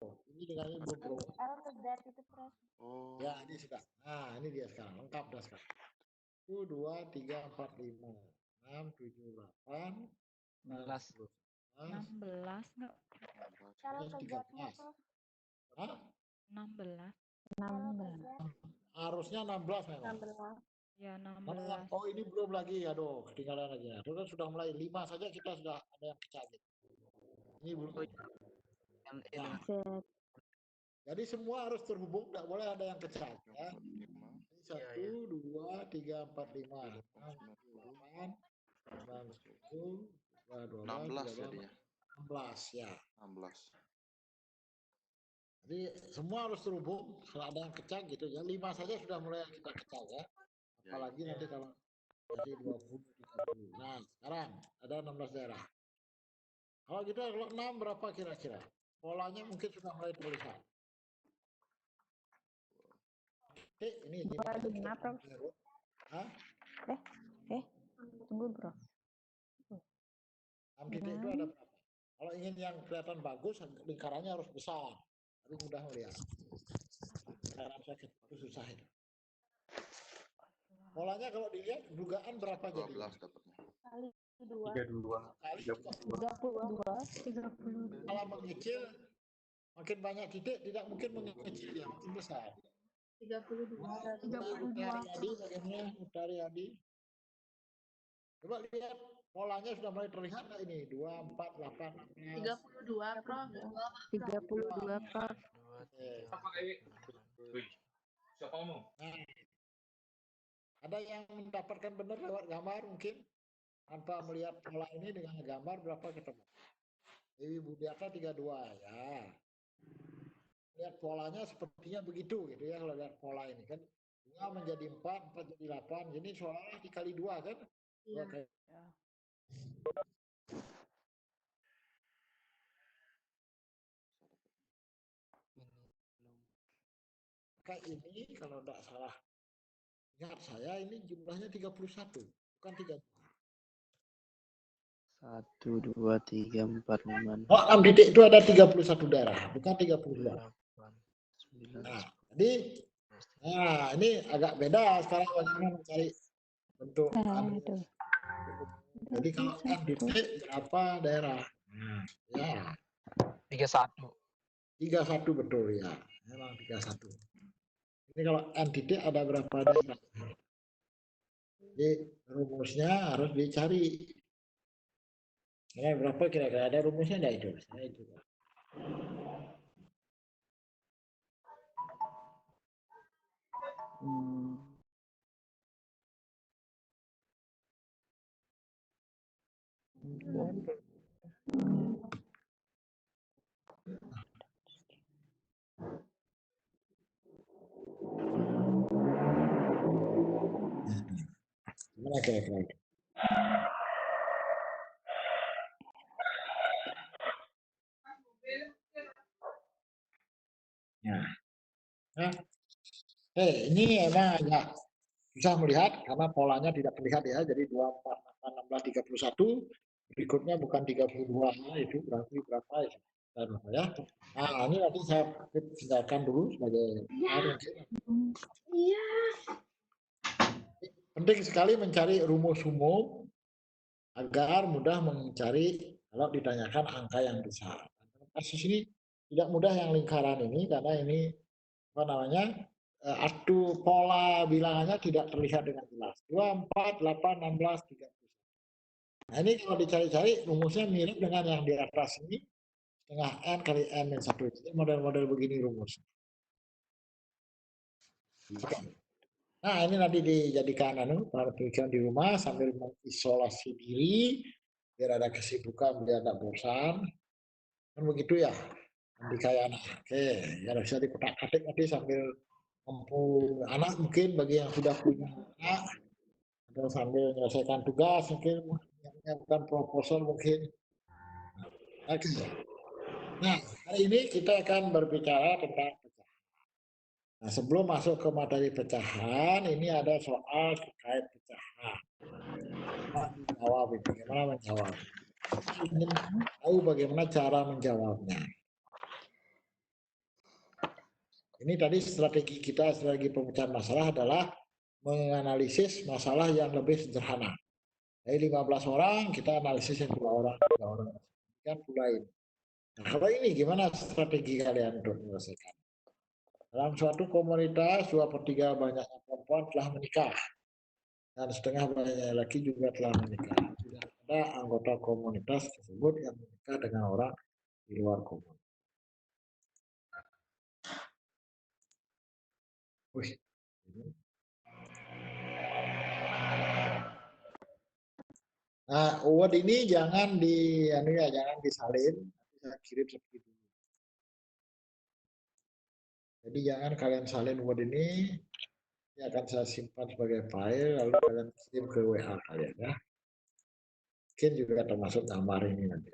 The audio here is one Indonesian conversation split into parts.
Ini dengan ini belum Bro. Oh. Ya, ini sudah. Nah, ini dia sekarang. Lengkap dah sekarang. 1, 2, 3, 4, 5, 6, 7, 8, 9, 10, 16 enggak? Kalau 13. Hah? 16. 16. Harusnya 16 memang. 16. Ya, Mana 16. yang, oh ini belum lagi, aduh, ketinggalan lagi. Itu kan sudah mulai 5 saja kita sudah ada yang kecagit. Ini belum. Nah, jadi semua harus terhubung, tidak boleh ada yang kecagit. Ya. 1, 2, 3, 4, 5, 6, 7, 8, 9, 10, 12, 13, 16 ya. 16. Jadi semua harus terhubung, kalau ada yang kecak gitu ya. 5 saja sudah mulai kita kecak ya. Apalagi nanti kalau jadi 20, 30. Nah, sekarang ada 16 daerah. Kalau gitu, kalau 6 berapa kira-kira? Polanya mungkin sudah mulai terlihat. Oke, ini 25, Prof. Hah? Tunggu, Bro. 6 titik itu ada berapa? Kalau ingin yang kelihatan bagus, lingkarannya harus besar. Tapi mudah melihat. Lingkaran sakit, itu susah itu. Polanya kalau dilihat, dugaan berapa jadi? 12 dapatnya. Kali 2. 32. Kali 32. 30. kalau mengecil, makin banyak titik, tidak mungkin mengecil ya, makin besar. 32. Utari bagaimana? Utari Adi. Coba lihat, polanya sudah mulai terlihat nggak ini? 2, 4, 8, 16. 32, Prof. 32, Prof. Siapa ngomong? Nah, ada yang mendapatkan benar lewat gambar mungkin? Tanpa melihat pola ini dengan gambar berapa ketemu? Dewi Budiaka 32 ya. Lihat polanya sepertinya begitu gitu ya, kalau lihat pola ini kan 2 menjadi 4, 4 jadi 8, jadi soalnya dikali 2 kan? Iya. Kayak ini kalau tidak salah ingat saya ini jumlahnya 31, bukan 32. 1, 2, 3, 4, 5, 6, Oh, 6 titik itu ada 31 daerah, bukan 32. 9, Nah, jadi ini agak beda sekarang bagaimana mencari bentuk. Jadi kalau N titik berapa daerah? Ya. 31. 31 betul ya. Memang 31. Ini kalau N titik ada berapa daerah? Jadi rumusnya harus dicari. Ini berapa kira-kira, ada rumusnya enggak itu? Saya itu. Gimana kira-kira itu? Ini emang agak susah melihat karena polanya tidak terlihat ya. Jadi 2, 4, 8, 16, 31. Berikutnya bukan 32. Itu berarti berapa ya? Ya. Nah, ini nanti saya tinggalkan dulu sebagai Iya. penting sekali mencari rumus umum agar mudah mencari kalau ditanyakan angka yang besar. Kasus ini tidak mudah yang lingkaran ini karena ini apa namanya? Artu pola bilangannya tidak terlihat dengan jelas. 2, 4, 8, 16, 31. Nah, ini kalau dicari-cari rumusnya mirip dengan yang di atas ini, setengah N kali N yang 1. Jadi model-model begini rumus. Nah, ini nanti dijadikan perhatikan di rumah sambil mengisolasi diri biar ada kesibukan, biar tidak bosan. Kan begitu ya. Nanti kayak anak. Oke, ya bisa dipetak-petik nanti sambil anak mungkin bagi yang sudah punya anak atau sambil menyelesaikan tugas mungkin menyiapkan proposal mungkin. Oke. Nah, hari ini kita akan berbicara tentang pecahan. Nah, sebelum masuk ke materi pecahan, ini ada soal terkait pecahan. Bagaimana menjawab? Ingin tahu bagaimana cara menjawabnya. Ini tadi strategi kita, strategi pemecahan masalah adalah menganalisis masalah yang lebih sederhana. Dari 15 orang, kita analisis yang 2 orang, 3 orang. Kan mulai. Nah, kalau ini gimana strategi kalian untuk menyelesaikan? Dalam suatu komunitas, 2/3 banyaknya perempuan telah menikah. Dan setengah banyaknya laki juga telah menikah. Tidak ada anggota komunitas tersebut yang menikah dengan orang di luar komunitas. Wih. Nah, award ini jangan jangan disalin, saya kirim seperti itu. Jadi jangan kalian salin word ini akan saya simpan sebagai file, lalu kalian kirim ke WA kalian ya. Mungkin juga termasuk gambar ini nanti.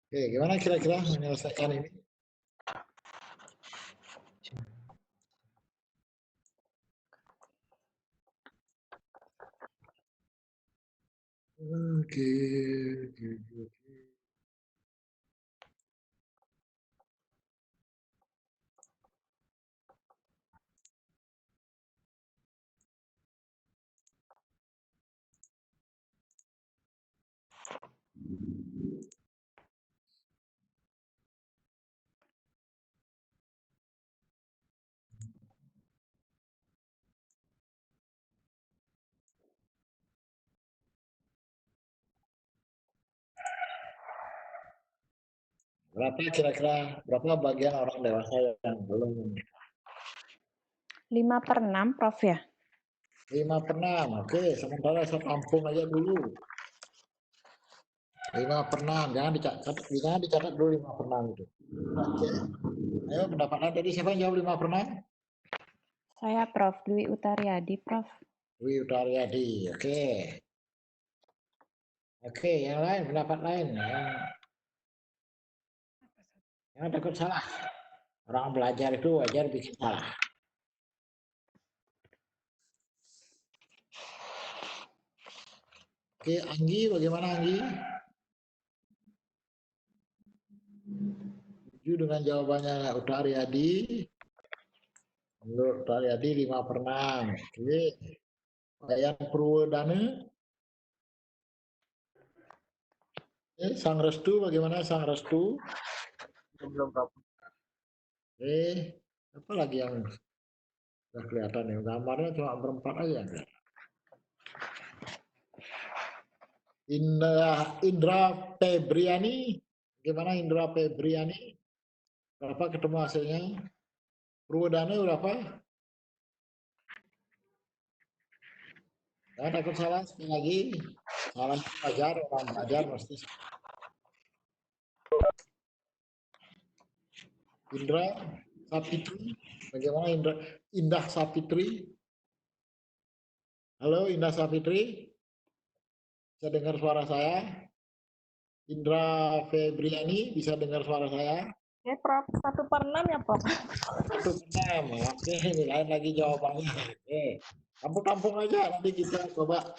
Oke, gimana kira-kira menyelesaikan ini? Oke. Berapa kira-kira berapa bagian orang dewasa yang belum menikah? 5/6, Prof ya? 5/6. Oke, sementara saya tampung aja dulu. 5/6, jangan dicatat dulu 5/6 itu. Oke. Ayo pendapatnya tadi siapa yang jawab 5/6? Saya Prof. Dwi Utaryadi, Prof. Dwi Utaryadi. Oke. Oke, yang lain pendapat lain yang takut salah. Orang belajar itu wajar bikin salah. Oke, Anggi, bagaimana Anggi? Setuju dengan jawabannya Utaryadi. Menurut Utaryadi 5/6. Oke. Wayan Purwodana. Sang Restu, bagaimana Sang Restu? Belum tahu. Apa lagi yang sudah kelihatan ya? Gambarnya cuma berempat aja. Indra Febriani, gimana Indra Febriani? Berapa ketemu hasilnya? Purwodana berapa? Ya, takut salah sekali lagi. Salah belajar, orang belajar mesti. Indra Sapitri, bagaimana Indah Sapitri? Halo Indah Sapitri, bisa dengar suara saya? Indra Febriani, bisa dengar suara saya? Ya, Prof. 1/6 ya, Prof. 1/6. Oke, ini lain lagi jawabannya. Oke, tampung-tampung aja, nanti kita coba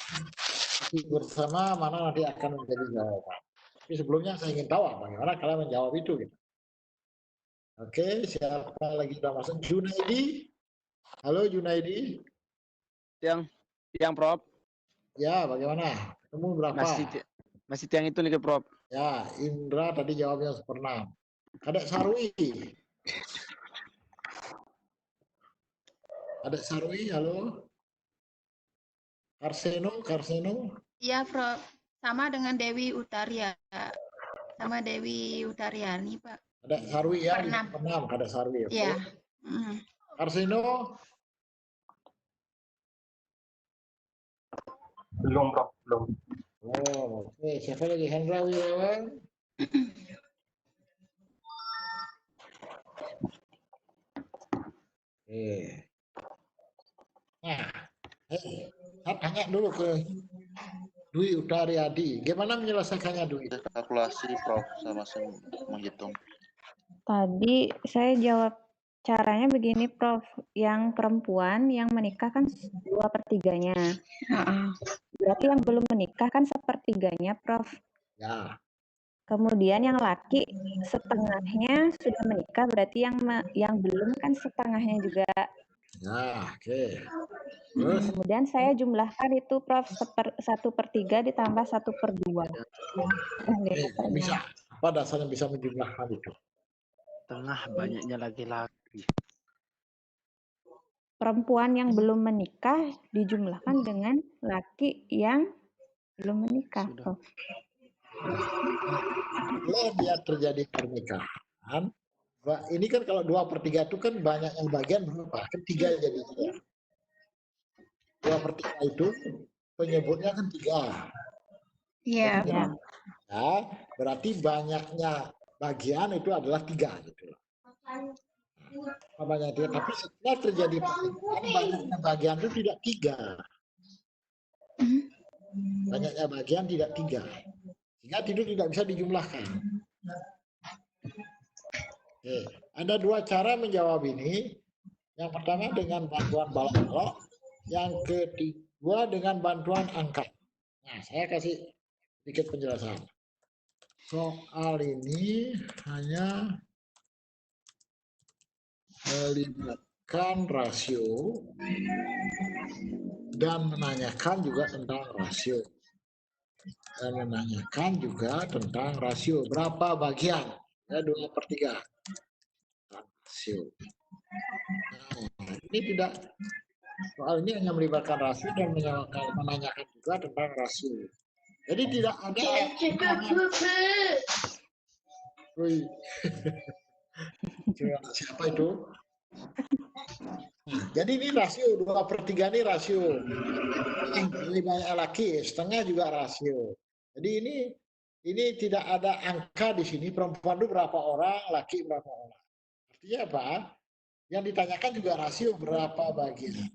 bersama mana nanti akan menjadi jawaban. Tapi sebelumnya saya ingin tahu bagaimana kalian menjawab itu. Gitu. Oke, siapa lagi sudah masuk? Junaidi. Halo Junaidi. Yang Prof. Ya, bagaimana? Ketemu berapa? Masih tiang itu nih, Prof. Ya, Indra tadi jawabnya 1/6. Kadek Sarwi. Kadek Sarwi, halo. Karseno. Iya, Prof. Sama dengan Dewi Utaria. Sama Dewi Utaryani, Pak. Kadek Sarwi ya, 5/6. 5/6. Kadek Sarwi. Okay. Iya. Karseno. Belum, Prof. Belum. Oh, oke. Siapa lagi? Hendra Wirawan. Oke. Nah, saya tanya dulu ke Dwi Utaryadi. Gimana menyelesaikannya, Dwi? Kalkulasi, Prof, sama menghitung. Tadi saya jawab caranya begini, Prof. Yang perempuan yang menikah kan 2/3-nya. Berarti yang belum menikah kan 1/3-nya, Prof. Ya. Kemudian yang laki setengahnya sudah menikah, berarti yang belum kan setengahnya juga. Nah, oke. Terus Kemudian saya jumlahkan itu Prof 1/3 ditambah 1/2. nggak bisa. Apa dasarnya bisa menjumlahkan itu? Tengah banyaknya laki-laki. Perempuan yang belum menikah dijumlahkan dengan laki yang belum menikah. Sudah. Prof. Kalau dia terjadi pernikahan, ini kan kalau 2/3 itu kan banyak yang bagian berapa? Kan 3 jadinya. 2/3 itu penyebutnya kan 3. Iya, Ya. Ya, berarti banyaknya bagian itu adalah 3 gitu. Banyak dia, tapi setelah terjadi pernikahan banyaknya bagian itu tidak 3. Banyaknya bagian tidak 3. Sehingga itu tidak bisa dijumlahkan. Oke. Ada 2 cara menjawab ini. Yang pertama dengan bantuan balok-balok, yang kedua dengan bantuan angka. Nah, saya kasih sedikit penjelasan. Soal ini hanya melibatkan rasio dan menanyakan juga tentang rasio. Dan menanyakan juga tentang rasio. Berapa bagian? Ya, 2/3. Rasio. Nah, ini tidak, soal ini hanya melibatkan rasio dan menanyakan juga tentang rasio. Jadi tidak ada. Wih. Siapa itu? Jadi ini rasio 2/3 ini rasio. Lebih banyak laki, setengah juga rasio. Jadi ini tidak ada angka di sini. Perempuan itu berapa orang, laki berapa orang. Artinya apa? Yang ditanyakan juga rasio berapa bagian.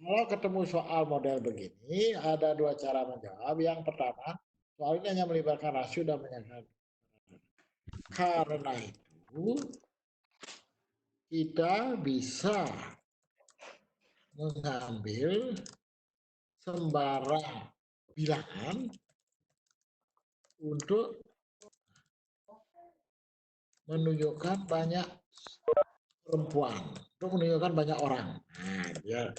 Kalau ketemu soal model begini, ada 2 cara menjawab. Yang pertama, soal ini hanya melibatkan rasio dan menyanyikan. Karena itu, kita bisa mengambil sembarang bilangan untuk menunjukkan banyak perempuan, untuk menunjukkan banyak orang. Nah,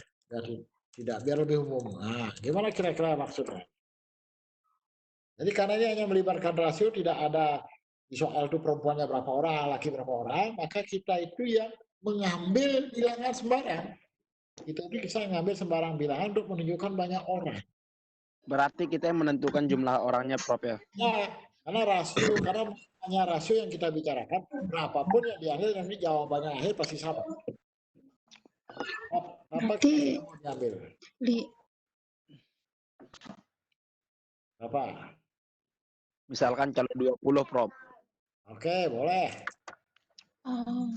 biar lebih umum. Nah, gimana kira-kira maksudnya? Jadi karena ini hanya melibatkan rasio, tidak ada di soal itu perempuannya berapa orang, laki berapa orang, maka kita itu yang mengambil bilangan sembarang. Kita itu bisa mengambil sembarang bilangan untuk menunjukkan banyak orang. Berarti kita yang menentukan jumlah orangnya, Prof ya? Nah, karena hanya rasio yang kita bicarakan, berapapun yang diambil nanti jawabannya akhir pasti sama. Apa Berarti- kita mau diambil? Li. Apa? Misalkan kalau 20, Prof. Oke, boleh. Oh,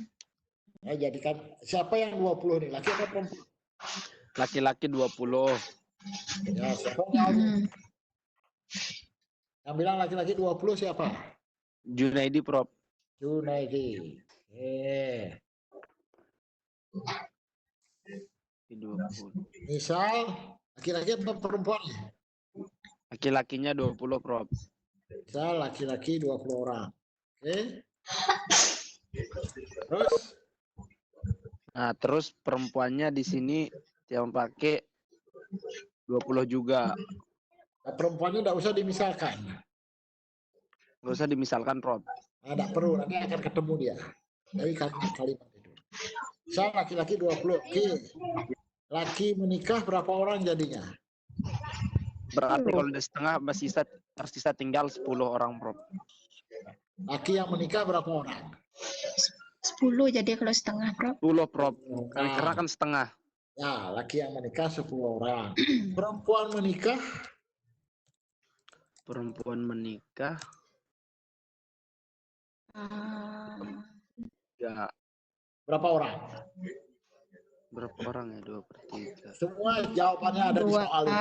Ya, jadikan siapa yang 20 nih? Laki atau perempuan? Laki-laki 20. Ya, siapa yang bilang laki-laki 20 siapa? Junaidi, Prof. Junaidi. 20. Misal laki-laki atau perempuan? Laki-lakinya 20, Prof. Misal laki-laki 20 orang. Oke. Terus? Nah, terus perempuannya di sini yang pakai 20 juga. Nah, perempuannya tidak usah dimisalkan. Nggak usah dimisalkan, Prof. Nah, tidak perlu, nanti akan ketemu dia. Dari kalimat itu. Misal laki-laki 20. Oke. Laki menikah berapa orang jadinya? Berarti kalau udah setengah tersisa tinggal 10 orang, Prof. Laki yang menikah berapa orang? 10 jadi kalau setengah, Prof. 10, Prof. Nah, Karena kan setengah. ya, laki yang menikah 10 orang. Perempuan menikah? Perempuan menikah ya Berapa orang? berapa orang ya? 2/3. Semua jawabannya ada di soal ini.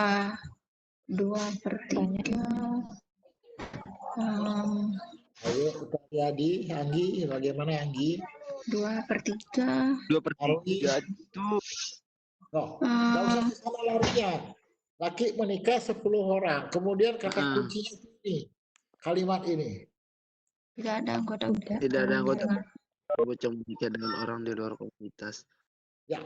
2/3. Ayo kita lihat di Anggi, bagaimana Anggi? 2/3. 2/3 itu Oh, nggak usah ke sana larinya. Laki menikah 10 orang. Kemudian kata kuncinya ini, kalimat ini. Tidak ada anggota Tidak ada anggota dengan bocah menikah dengan orang di luar komunitas. Ya,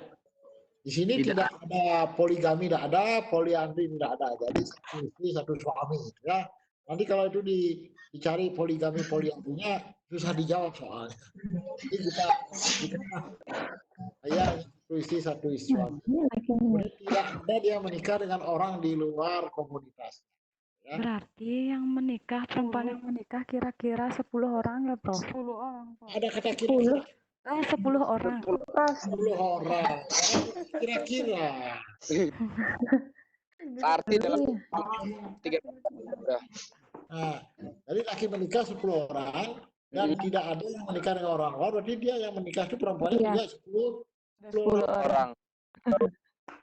di sini Tidak. tidak ada poligami, tidak ada poliandri, tidak ada. Jadi satu istri satu suami, ya. Nanti kalau itu dicari poligami poliandrinya susah dijawab soalnya. Jadi kita ya satu istri satu suami. Kemudian tidak ada dia menikah dengan orang di luar komunitas. Ya. Berarti yang menikah, perempuan yang menikah kira-kira 10 orang ya, Prof? 10 orang, Prof. Ada kata kira-kira 10 orang. 10 orang. Kira-kira. Arti dalam 3 udah. Nah, jadi laki menikah 10 orang dan tidak ada yang menikah dengan orang luar, berarti dia yang menikah itu perempuannya juga 10 orang.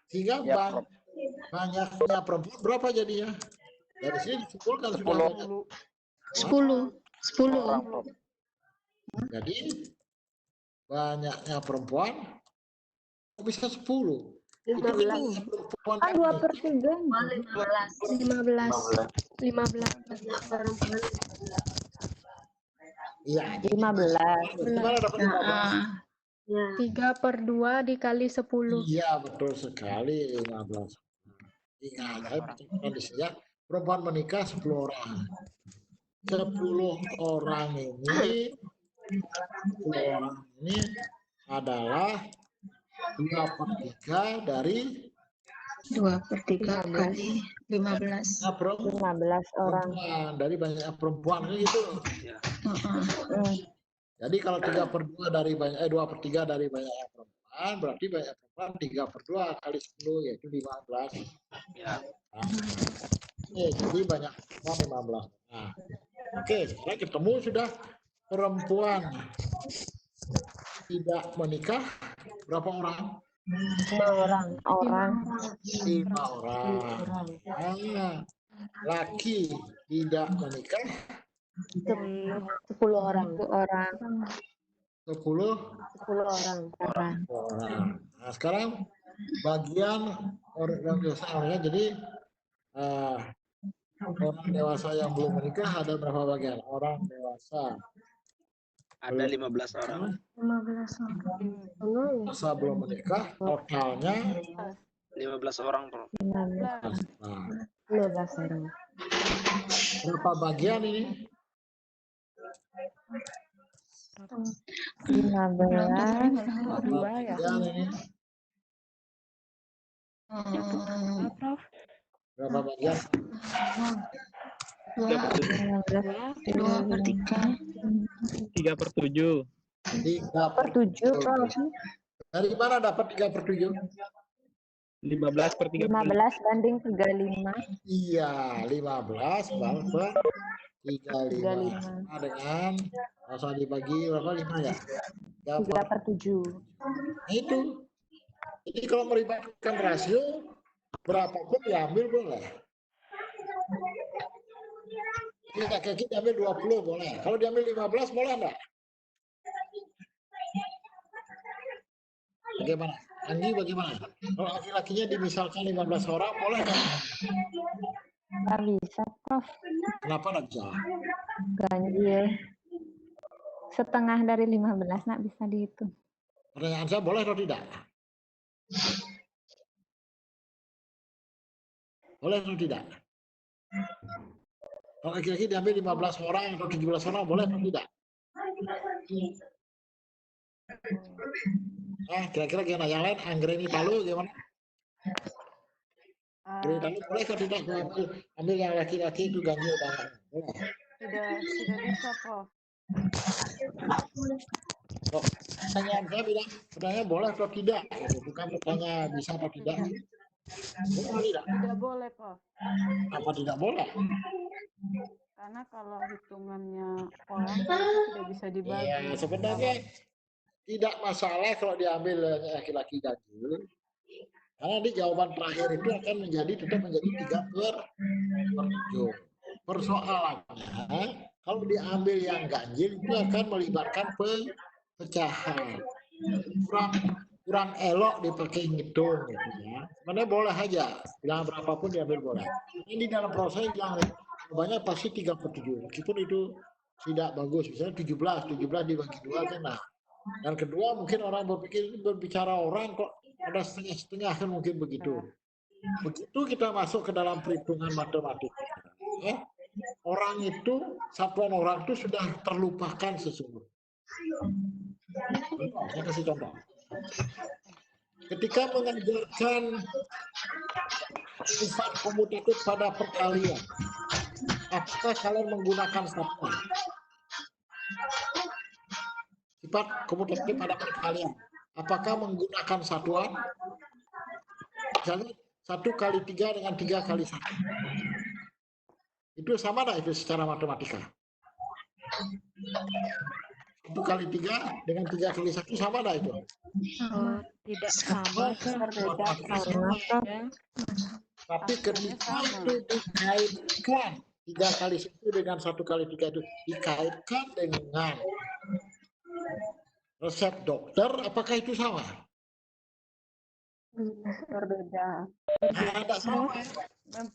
Sehingga Ya, banyaknya perempuan berapa jadinya? Dari sini disimpulkan sudah 10. orang, Prof. Jadi banyaknya perempuan kok bisa 10? Itu perempuan Kan 2/3. 15 perempuan. Iya, 15. gimana dapat 15? 3/2 dikali 10. Iya, betul sekali 15. Ingat, saya bacakan di sini ya. Perempuan menikah 10 orang. 10 orang ini adalah 2/3 dari 2/3 kali 15. perempuan 15 orang. dari banyak perempuan gitu. Jadi kalau 3/2 dari banyak 2/3 dari banyak perempuan, berarti banyak perempuan 3/2 kali 10 yaitu 15. Ya. Jadi banyak perempuan 15. Nah, oke, sekarang ketemu sudah perempuan tidak menikah berapa orang? 5 orang. 5 orang. Nah, laki tidak menikah 10 orang. 10 orang. orang. Nah, sekarang bagian orang dewasa ya. Jadi orang dewasa yang belum menikah ada berapa bagian? Orang dewasa Ada 15 orang. 15 orang. dewasa belum menikah totalnya 15 orang, Prof. 15 nah, 15 orang. berapa bagian ini? 15. Berapa Dua ya? bagian ini? Prof? Berapa bagian? 2/3. 3/7. 3/7. Dari mana dapat 3/7? 15/3. 15 banding 35. Iya, 15 per 35. Sama dengan masa dibagi berapa? 5 ya? 3/7. Nah, itu. Jadi kalau melibatkan rasio berapapun diambil boleh. Ini kaki diambil 20 boleh. Kalau diambil 15 boleh enggak? Bagaimana? Anggi bagaimana? Kalau laki-lakinya dimisalkan 15 orang boleh enggak? Nggak bisa, Prof. Kenapa enggak bisa? Ganjil. Setengah dari 15 nggak bisa dihitung. Pertanyaan saya boleh atau tidak? Boleh atau tidak? Kalau laki-laki diambil 15 orang atau 17 orang boleh atau tidak? Kira-kira gimana? Yang lain Anggreni Palu gimana? Anggreni Palu boleh atau tidak? Ambil yang laki-laki itu ganjil banget. Boleh. Tidak bisa, Prof. Oh, pertanyaan saya bilang, pertanyaan boleh atau tidak? Bukan pertanyaan bisa atau tidak. Boleh atau tidak? Tidak boleh, Prof. Apa tidak boleh? Karena kalau hitungannya orang itu tidak bisa dibagi. Iya, sebenarnya tidak masalah kalau diambil laki-laki ganjil. Karena di jawaban terakhir itu akan tetap menjadi 3/7. Persoalannya, kalau diambil yang ganjil itu akan melibatkan pecahan. Kurang elok dipakai ngitung gitu ya. Sebenarnya boleh aja, bilang berapapun diambil boleh. Ini dalam proses yang banyak pasti 3/7. Meskipun itu tidak bagus. Misalnya 17 dibagi 2 kan. Nah, dan kedua mungkin orang berpikir berbicara orang kok ada setengah-setengah kan mungkin begitu. Begitu kita masuk ke dalam perhitungan matematika, orang itu, satuan orang itu sudah terlupakan sesungguhnya. Saya kasih contoh. Ketika mengajarkan sifat komutatif pada perkalian, apakah kalian menggunakan satuan? Sifat komutatif pada perkalian, apakah menggunakan satuan? Misalnya 1 kali 3 dengan 3 kali 1. Itu sama nggak itu secara matematika? 1 kali 3 dengan 3 kali 1 sama nggak itu? Oh, tidak sama, Berbeda Matematika sama, sama. Prof. ya. Tapi ketika itu dikaitkan 3 kali 1 dengan 1 kali 3 itu dikaitkan dengan resep dokter, apakah itu sama? Berbeda. Nah, tidak sama.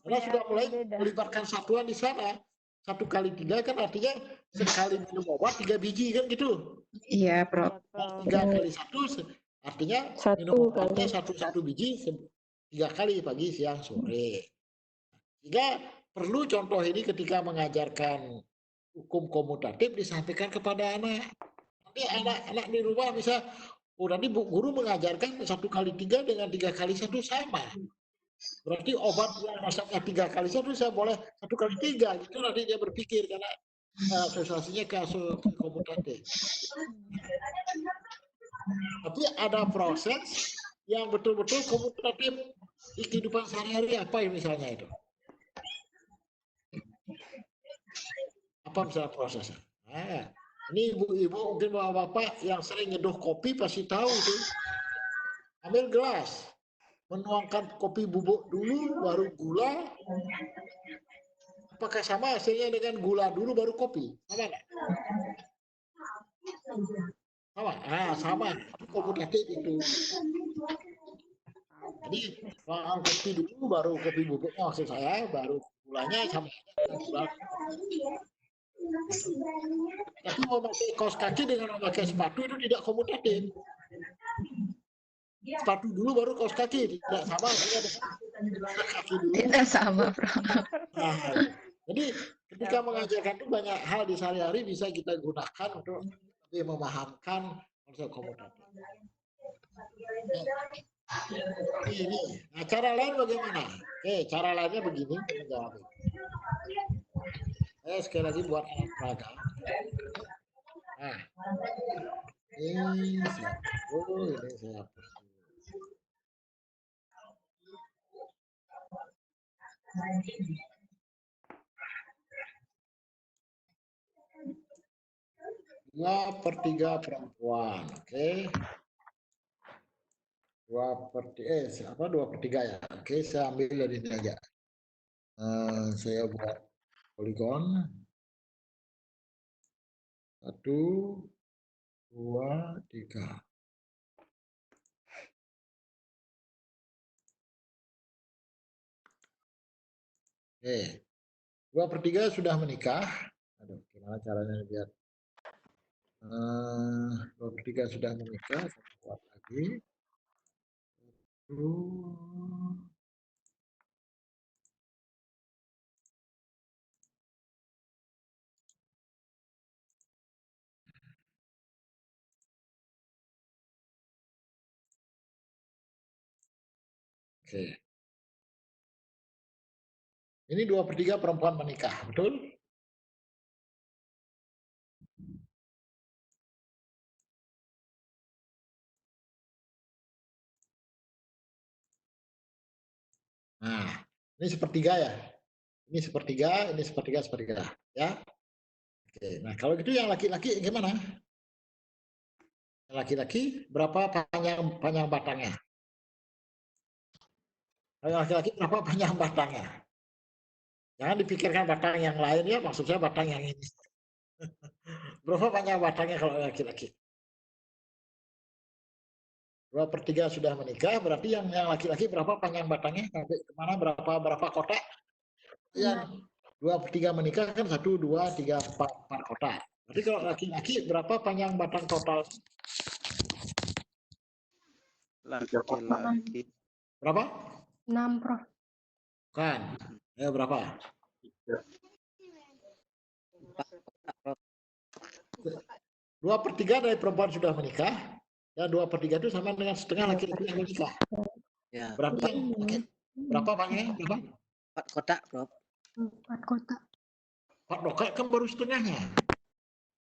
Karena sudah mulai melibatkan satuan di sana. 1 kali 3 kan artinya sekali minum obat 3 biji kan gitu. Iya, Prof. 3 kali 1 artinya minum obatnya 1 biji 3 kali pagi, siang, sore. Sehingga perlu contoh ini ketika mengajarkan hukum komutatif disampaikan kepada anak. Nanti anak-anak di rumah bisa, oh nanti guru mengajarkan 1 kali 3 dengan 3 kali 1 sama. Berarti obat yang masaknya 3 kali 1 saya boleh 1 kali 3 gitu, nanti dia berpikir karena asosiasinya ke komutatif. Tapi ada proses yang betul-betul komutatif di kehidupan sehari-hari, apa ya misalnya itu? Apa misalnya prosesnya? Nah, ini ibu-ibu mungkin bapak-bapak yang sering nyeduh kopi pasti tahu itu. Ambil gelas, menuangkan kopi bubuk dulu, baru gula. Apakah sama hasilnya dengan gula dulu baru kopi? Sama nggak? Sama. Ah, sama. Itu komutatif itu. Jadi kopi dulu, baru kopi bubuknya maksud saya, baru gulanya sama dengan gula. Tapi memakai kaos kaki dengan memakai sepatu itu tidak komutatif. Sepatu dulu baru kaos kaki, tidak sama dengan kaki dulu. Tidak sama, Prof. Nah, jadi ketika mengajarkan itu banyak hal di sehari-hari bisa kita gunakan untuk lebih memahamkan konsep komutatif. Ini, nah cara lain bagaimana? Oke, cara lainnya begini menjawab. Sekali lagi buat alat peraga. Nah, ini saya hapus. Dua per 3 perempuan, oke. 2/3 ya. Oke, saya ambil dari ini aja. Saya buat poligon. 1, 2, 3. Oke. 2/3 sudah menikah. Aduh, gimana caranya biar 2/3 sudah menikah. Saya buat lagi. Oke. Ini 2/3 perempuan menikah, betul? Nah, ini sepertiga ya. Ini sepertiga, sepertiga. Ya. Oke, nah kalau gitu yang laki-laki gimana? Laki-laki berapa panjang batangnya? Laki-laki berapa panjang batangnya? Jangan dipikirkan batang yang lain ya, maksud saya batang yang ini. Berapa panjang batangnya kalau laki-laki? 2/3 sudah menikah, berarti yang laki-laki berapa panjang batangnya? Sampai kemana berapa kotak? Yang 2/3 menikah kan 1, 2, 3, 4 kotak. Berarti kalau laki-laki berapa panjang batang total? Laki-laki Berapa? 6, Prof. Kan. Berapa? 2/3 dari perempuan sudah menikah, dan 2/3 itu sama dengan setengah laki-laki yang menikah. Ya, Berarti berapa panjangnya? Berapa? 4 kotak, Prof. 4 kotak. 4 kotak kan baru setengahnya.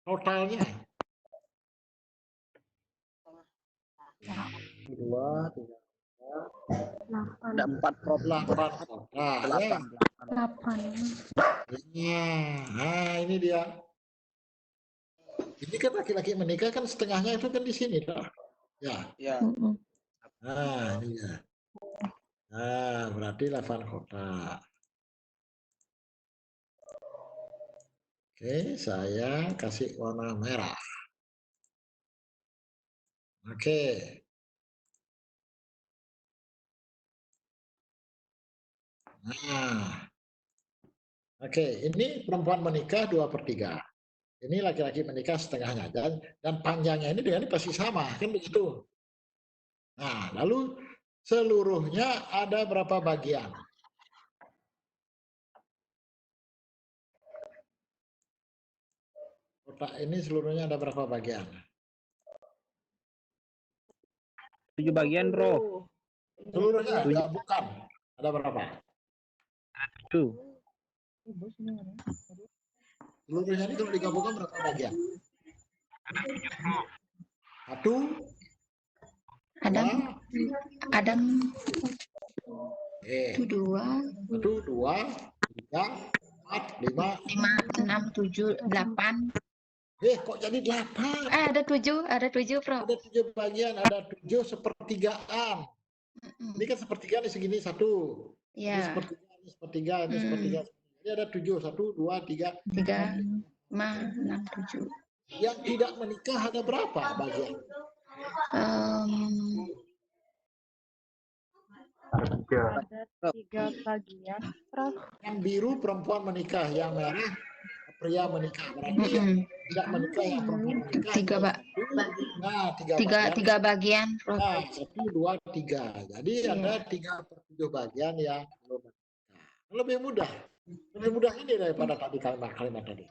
Totalnya. 2, 3, 8. ada 4 Prof. 8 kotak. Ya. 8. Nah, ini dia. Ini kan laki-laki menikah kan setengahnya itu kan di sini, toh. Ya. Ya. Nah, ini ya. Nah, berarti 8 kotak. Oke, saya kasih warna merah. Oke. Nah. Oke, ini perempuan menikah 2/3. Ini laki-laki menikah setengahnya. Dan panjangnya ini dengan ini pasti sama, kan begitu. Nah, lalu seluruhnya ada berapa bagian? Kotak ini seluruhnya ada berapa bagian? 7 bagian, Bro. Seluruhnya enggak, bukan. Ada berapa? 7. Seluruhnya ini kalau digabungkan berapa bagian? 1, Adam, 2, 1, 2, 3, 4, 5, 5, 6, 7, 8. kok jadi 8? Ada 7, Prof. Ada 7 bagian, ada 7 sepertigaan. Ini kan sepertiga di segini 1. Ini Ya, sepertiga, ini sepertiga, ini sepertiga. Jadi ada 7, 1, 2, 3, 3, 5, 6, 7. Yang tidak menikah ada berapa bagian? Ada 3 bagian, Prof. Yang biru perempuan menikah, yang merah pria menikah. Berarti yang tidak menikah yang perempuan menikah. 3, Pak. Nah, 3 bagian. 3 bagian, Prof. Nah, 1, 2, 3. Jadi ada 3/7 bagian yang belum menikah. Lebih mudah. Lebih mudah ini daripada tadi kalimat tadi.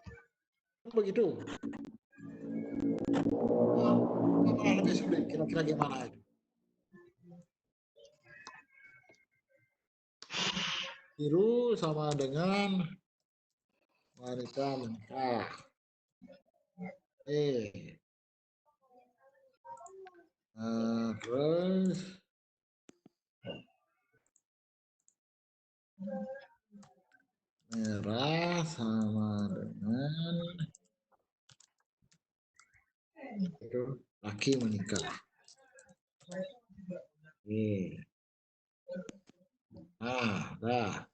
Begitu. Mana lebih sulit? Kira-kira gimana itu? Biru sama dengan wanita menikah. Terus merah sama dengan itu laki menikah. Nah,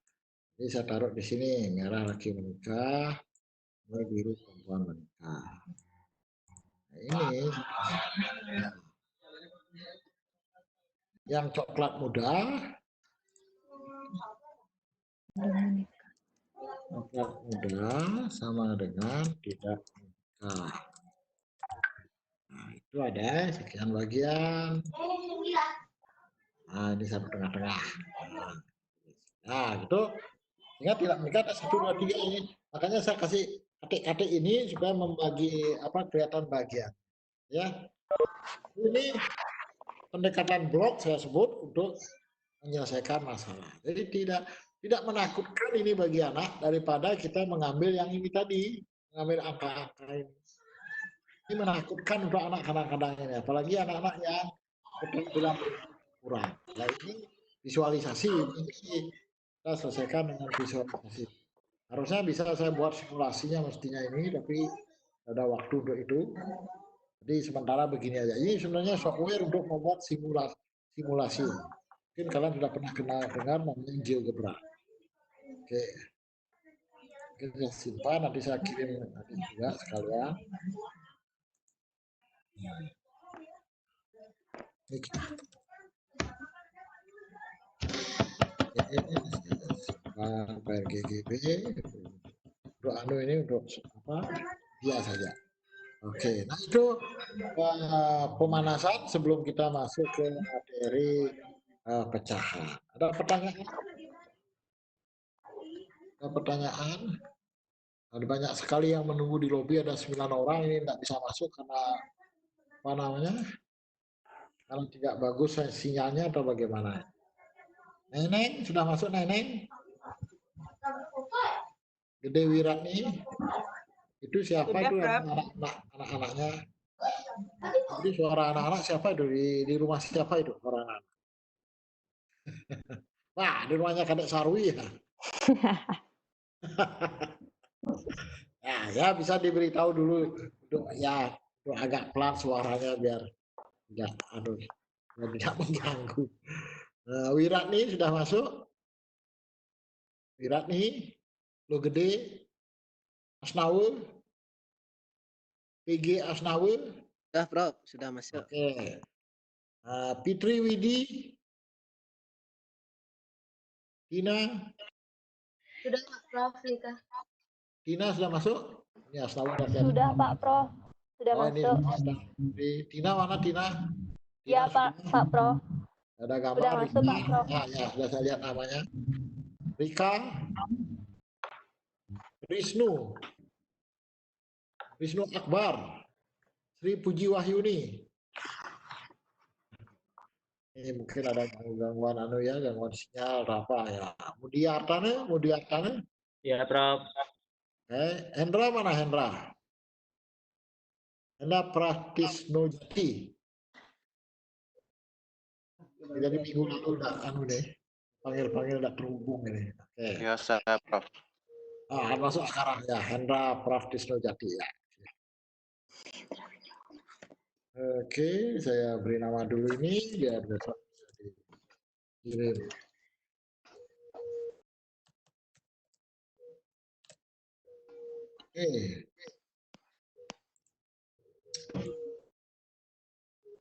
ini saya taruh di sini, merah laki menikah, ini biru perempuan menikah. Nah, ini yang coklat muda, sama dengan tidak menikah. Nah, itu ada sekian bagian. Nah, ini satu tengah-tengah. Nah, gitu. Sehingga tidak menikah ada 1, 2, 3 ini. Makanya saya kasih katik-katik ini supaya membagi kelihatan bagian. Ya. Ini pendekatan blok saya sebut untuk menyelesaikan masalah. Jadi tidak menakutkan ini bagi anak daripada kita mengambil yang ini tadi, mengambil angka-angka ini. Ini menakutkan untuk anak kadang-kadang ini, apalagi anak-anak yang keterampilan kurang. Nah, ini visualisasi, ini kita selesaikan dengan visualisasi. Harusnya bisa saya buat simulasinya mestinya ini, tapi ada waktu untuk itu. Jadi sementara begini aja. Ini sebenarnya software untuk membuat simulasi. Mungkin kalian sudah pernah dengar namanya GeoGebra. Oke. Mungkin saya simpan, nanti saya kirim nanti juga sekalian. Ini PRGGB. Untuk ini untuk apa? Dia saja. Oke, nah itu pemanasan sebelum kita masuk ke materi pecahan. Ada pertanyaan? Ada pertanyaan? Ada banyak sekali yang menunggu di lobi, ada 9 orang ini tidak bisa masuk karena apa namanya? Karena tidak bagus sinyalnya atau bagaimana? Neneng sudah masuk Neneng? Gede Wiratni? Itu siapa itu anak-anaknya? Jadi suara anak-anak siapa itu di rumah siapa itu suara anak? Wah, di rumahnya Kadek Sarwi ya. Nah, ya bisa diberitahu dulu untuk ya untuk agak pelan suaranya biar tidak mengganggu. Wiratni sudah masuk? Wiratni, lo gede, Asnawi, PG Asnawi. Sudah, Prof. Sudah masuk. Oke. Fitri Widi, Tina. Sudah, Prof. Tina sudah masuk? Ya, Sudah, Pak Prof. Sudah masuk. Tina mana Tina? Iya, Pak Prof. Ada gambar. Sudah masuk, Pak Prof. Ya, sudah saya lihat namanya. Rika, Wisnu Akbar, Sri Puji Wahyuni. Ini mungkin ada gangguan gangguan sinyal apa ya. Mudiartane. Ya, Prof. Hendra mana Hendra? Hendra Praktisnojati. Jadi minggu lalu udah panggil udah terhubung ini. Oke. Ya, saya Prof. Masuk sekarang ya Hendra Praktisnojati ya. Oke, saya beri nama dulu ini biar besok bisa dikirim. Oke.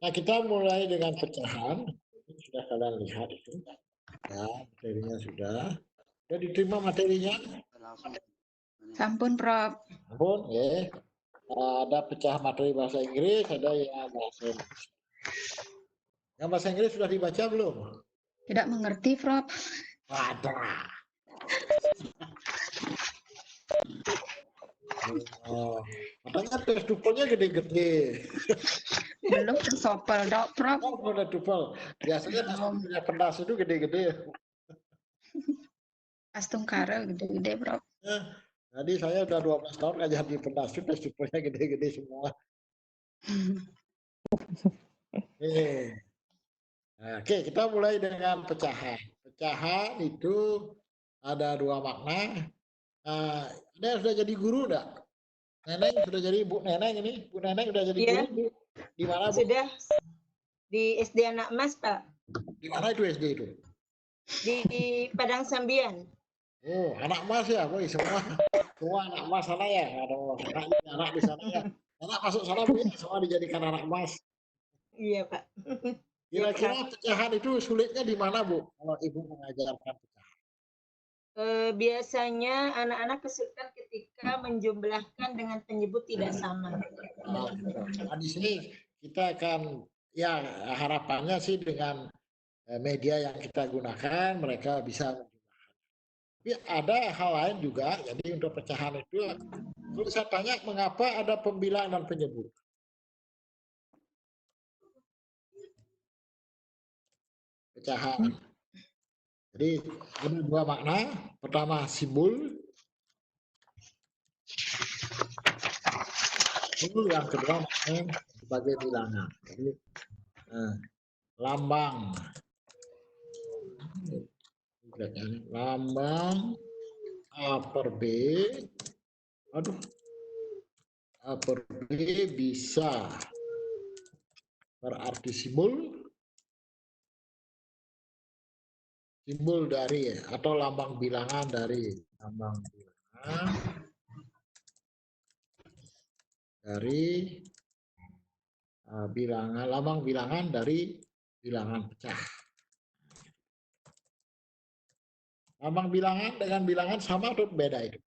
Nah, kita mulai dengan pecahan. Ini sudah kalian lihat itu. Ya, materinya sudah. Sudah diterima materinya? Sampun, Prof. Sampun, ya. Ada pecah materi bahasa Inggris, ada yang bahasa Indonesia. Yang bahasa Inggris sudah dibaca belum? Tidak mengerti, Prof. Wadah. Katanya tes tupelnya gede-gede. Belum tersopel, dok, Prof. Oh, udah tupel. Biasanya punya pendas itu gede-gede. Astungkara gede-gede, Prof. Tadi saya udah 12 tahun ngajar di pendas itu tes tupelnya gede-gede semua. Oke, kita mulai dengan pecahan. Pecahan itu ada 2 makna. Ada yang sudah jadi guru enggak? Neneng sudah jadi Bu Neneng ini? Bu Neneng sudah jadi guru? Bu? Di mana, Bu? Sudah. Di SD Anak Mas, Pak. Di mana itu SD itu? Di Padang Sambian. Oh, Anak Mas ya, boy, semua anak mas sana ya, ada anak di sana ya. Anak masuk sana Bu, semua dijadikan anak mas. Iya, Pak. Kira-kira pecahan itu sulitnya di mana, Bu? Kalau Ibu mengajarkan pecahan. Biasanya anak-anak kesulitan ketika menjumlahkan dengan penyebut tidak sama. Nah, di sini kita akan ya harapannya sih dengan media yang kita gunakan mereka bisa menjumlahkan. Tapi ada hal lain juga. Jadi untuk pecahan itu, kalau saya tanya mengapa ada pembilang dan penyebut? Pecahan. Jadi ada 2 makna. Pertama simbol. Yang kedua makna sebagai bilangan. Jadi lambang. Lambang A per B. A per B bisa berarti simbol dari atau lambang bilangan dari lambang bilangan dari bilangan pecah. Lambang bilangan dengan bilangan sama atau beda itu?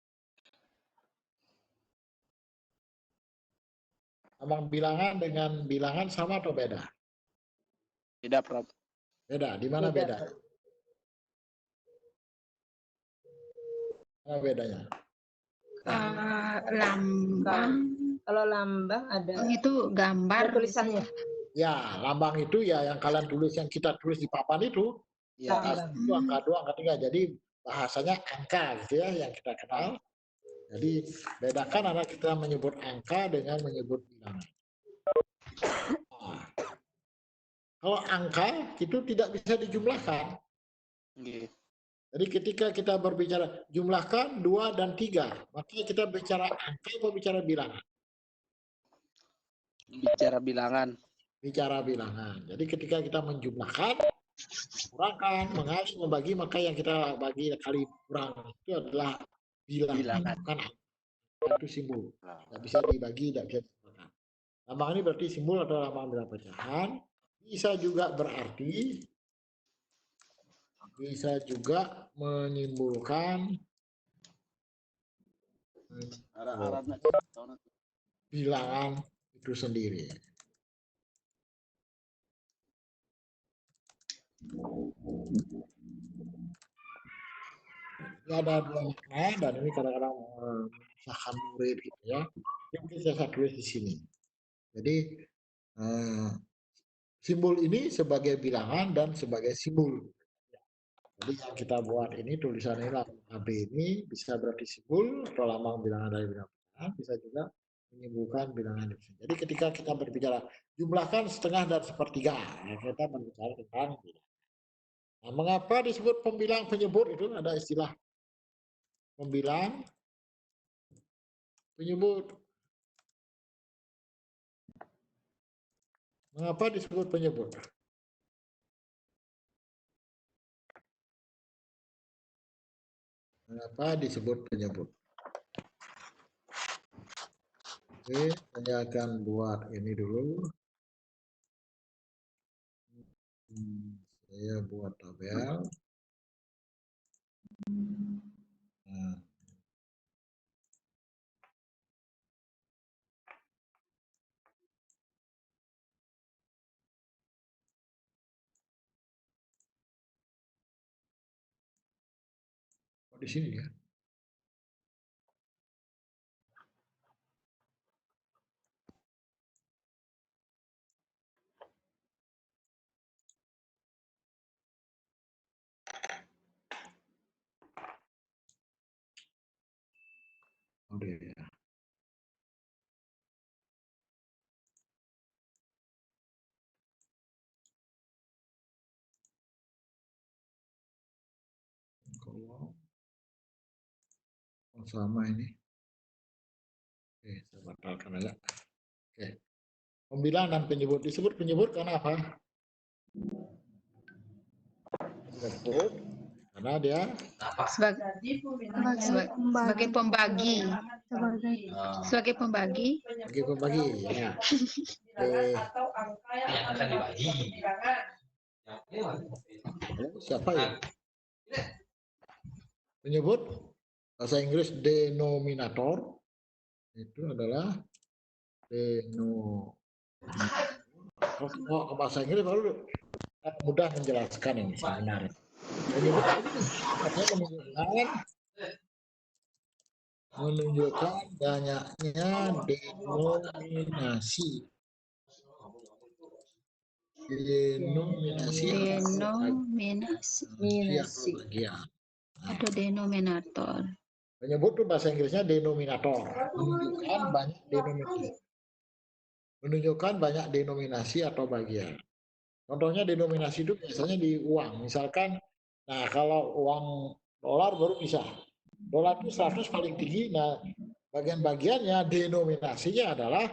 Lambang bilangan dengan bilangan sama atau beda? Beda, Prof. Beda. Di mana Beda, beda? Mana bedanya? Lambang Kalau lambang ada itu gambar tulisannya. Ya, lambang itu ya yang kalian tulis, yang kita tulis di papan itu. Ya. Itu angka 2, angka 3. Jadi bahasanya angka gitu ya yang kita kenal. Jadi bedakan antara kita menyebut angka dengan menyebut bilangan. Nah, kalau angka itu tidak bisa dijumlahkan. Oke. Jadi ketika kita berbicara jumlahkan 2 dan 3, maka kita bicara angka atau bicara bilangan? Bicara bilangan. Bicara bilangan. Jadi ketika kita menjumlahkan, kurangkan, mengais, membagi, maka yang kita bagi kali kurang itu adalah bilangan. Bukan angka, itu simbol. Tidak bisa dibagi, tidak bisa dijumlahkan. Lambang ini berarti simbol atau lambang bilangan pecahan. Bisa juga berarti, bisa juga menyimpulkan bilangan itu sendiri. Ini ada 2 makna dan ini kadang-kadang menyusahkan murid gitu ya. Ini mungkin saya tulis di sini. Jadi simbol ini sebagai bilangan dan sebagai simbol. Jadi yang kita buat ini tulisan ini lambang AB ini bisa berarti simbol atau lambang bilangan dari bilangan pecahan, bisa juga menyimbolkan bilangan itu. Jadi ketika kita berbicara jumlahkan setengah dan sepertiga, kita berbicara tentang bilangan. Nah, mengapa disebut pembilang penyebut? Itu ada istilah pembilang penyebut. Mengapa disebut penyebut? Mengapa disebut penyebut? Oke, saya akan buat ini dulu. Saya buat tabel. Nah. Di sini ya. Oke ya. Kalau sama ini. Oke, saya batalkan aja. Oke. Pembilang dan penyebut. Disebut penyebut karena apa? Disebut karena dia sebagai pembagi. Sebagai pembagi. Sebagai pembagi, ya. Atau angka yang akan dibagi. Siapa ya? Penyebut bahasa Inggris denominator itu adalah denominator. Bahasa Inggris baru mudah menjelaskan ini sebenarnya. Penyebut ini menunjukkan banyaknya denominasi. Denominasi. Atau denominator. Penyebut itu bahasa Inggrisnya denominator, menunjukkan banyak denominasi. Menunjukkan banyak denominasi atau bagian. Contohnya denominasi itu biasanya di uang. Misalkan, nah kalau uang dolar baru bisa. Dolar itu 100 paling tinggi, nah bagian-bagiannya denominasinya adalah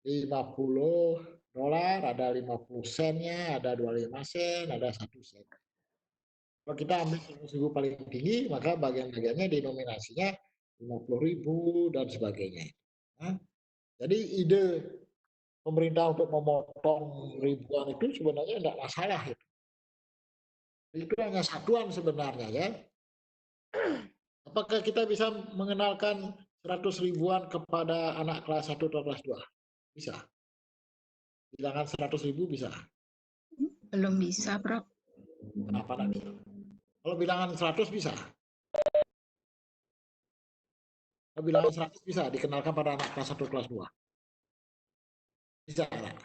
50 dolar, ada 50 sennya, ada 25 sen, ada 1 sen. Kalau kita ambil 100.000 paling tinggi, maka bagian-bagiannya denominasinya 50.000 dan sebagainya. Nah, jadi ide pemerintah untuk memotong ribuan itu sebenarnya tidak masalah. Itu hanya satuan sebenarnya ya. Apakah kita bisa mengenalkan 100 ribuan kepada anak kelas 1 atau kelas 2? Bisa. Bilangan 100.000 bisa. Belum bisa, Prof. Kenapa enggak bisa? Kalau bilangan 100 bisa. Kalau bilangan 100 bisa dikenalkan pada anak kelas 1 kelas 2. Bisa enggak?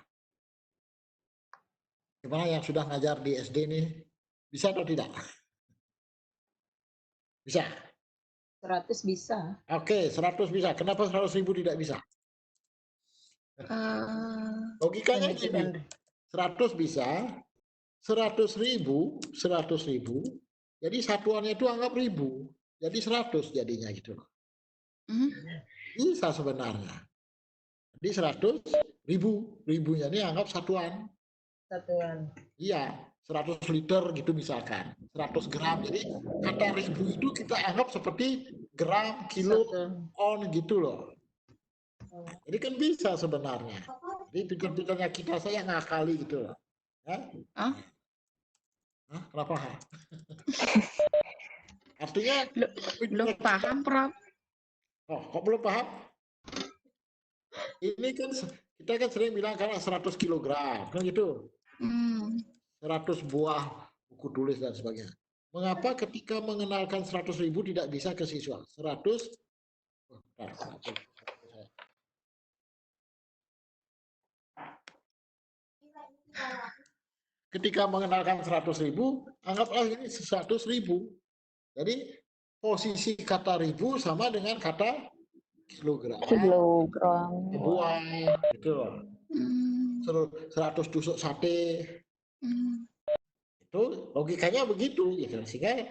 Gimana yang sudah ngajar di SD ini? Bisa atau tidak? Bisa. 100 bisa. Oke, 100 bisa. Kenapa 100.000 tidak bisa? Logikanya gini, 100 bisa, 100.000, jadi satuannya itu anggap ribu, jadi 100 jadinya gitu loh. Bisa sebenarnya. Jadi 100.000, ribunya ini anggap satuan. Satuan. Iya, 100 liter gitu misalkan, 100 gram. Jadi kata ribu itu kita anggap seperti gram, kilo, on gitu loh. Jadi kan bisa sebenarnya. Jadi pikir-pikirnya kita saya ngakali gitu loh. Hah? Kenapa? Artinya belum paham, Prof. Oh, kok belum paham? Ini kan kita kan sering bilang karena 100 kilogram, kan gitu. 100 buah buku tulis dan sebagainya. Mengapa ketika mengenalkan 100.000 tidak bisa ke siswa? 100 ketika mengenalkan 100.000, anggaplah ini 100.000. Jadi posisi kata ribu sama dengan kata kilogram. Buah, gitu loh. 100 tusuk sate. Itu logikanya begitu, gitu. Sehingga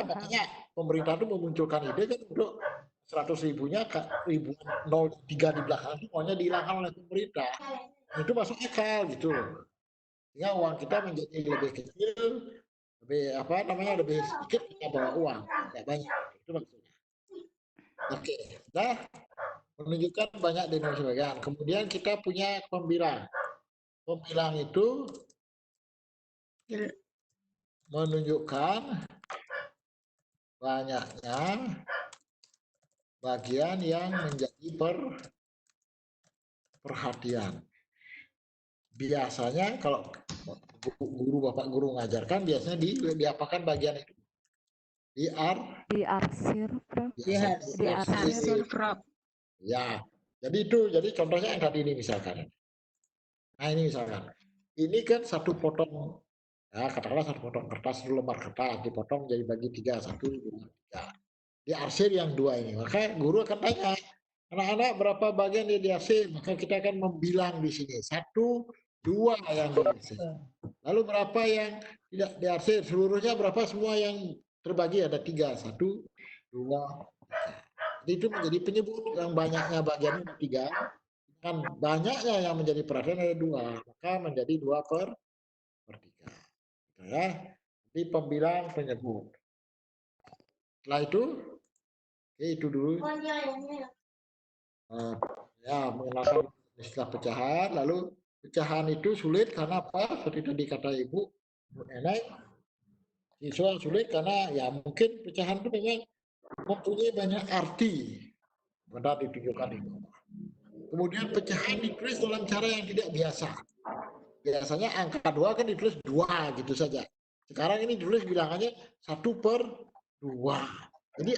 makanya pemerintah itu memunculkan ide kan untuk 100.000-nya ribuan 03 di belakang itu maunya dihilangkan oleh pemerintah. Itu masuk akal gitu loh. Sehingga uang kita menjadi lebih kecil, lebih sedikit kita bawa uang, tidak banyak. Itu maksudnya. Oke, dah menunjukkan banyak di Indonesia bagian. Kemudian kita punya pembilang. Pembilang itu menunjukkan banyaknya bagian yang menjadi perhatian. Biasanya kalau bapak guru ngajarkan biasanya diapakan bagian itu? Diarsir, Prof. Diarsir, Prof. Ya, jadi contohnya yang tadi ini misalkan. Nah ini misalkan, ini kan satu potong, ya katakanlah satu potong kertas, satu lembar kertas dipotong jadi bagi 3, 1, 2, 3. Diarsir yang 2 ini, maka guru akan tanya, anak-anak berapa bagian yang diarsir? Maka kita akan membilang di sini 1, 2 yang diarsir. Lalu berapa yang tidak diarsir? Seluruhnya berapa? Semua yang terbagi ada 3, 1, 2, 3. Jadi itu menjadi penyebut yang banyaknya bagian 3. Kan banyaknya yang menjadi perhatian ada 2, maka menjadi 2/3. Ya, jadi pembilang penyebut. Setelah itu dulu. Ya, mengenalkan istilah pecahan, lalu pecahan itu sulit karena apa? Seperti tadi kata Ibu Neneng, siswa sulit karena ya mungkin pecahan itu memang mempunyai banyak arti. Benar ditunjukkan di bawah. Kemudian pecahan ditulis dalam cara yang tidak biasa. Biasanya angka 2 kan ditulis 2 gitu saja. Sekarang ini ditulis bilangannya 1/2. Jadi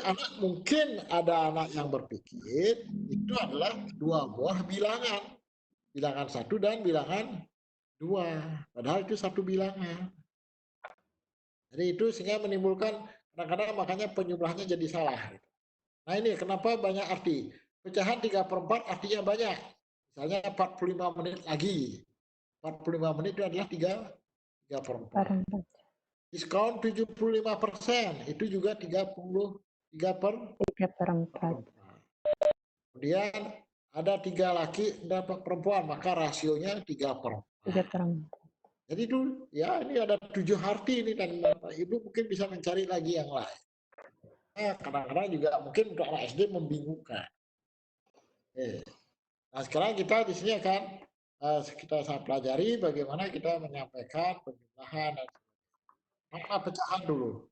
mungkin ada anak yang berpikir itu adalah 2 buah bilangan. Bilangan 1 dan bilangan 2. Padahal itu 1 bilangan. Jadi itu sehingga menimbulkan kadang-kadang makanya penyumlahnya jadi salah. Nah ini kenapa banyak arti. Pecahan 3/4 artinya banyak. Misalnya 45 menit lagi. 45 menit itu adalah 3/4. Diskon 75%, itu juga 3/4. Kemudian ada 3 laki dan perempuan, maka rasionya 3/4. Jadi itu ya ini ada 7 arti ini dan Bapak Ibu mungkin bisa mencari lagi yang lain. Nah, kadang-kadang juga mungkin untuk anak SD membingungkan. Nah sekarang kita di sini akan kita pelajari bagaimana kita menyampaikan penjumlahan dan makna pecahan dulu.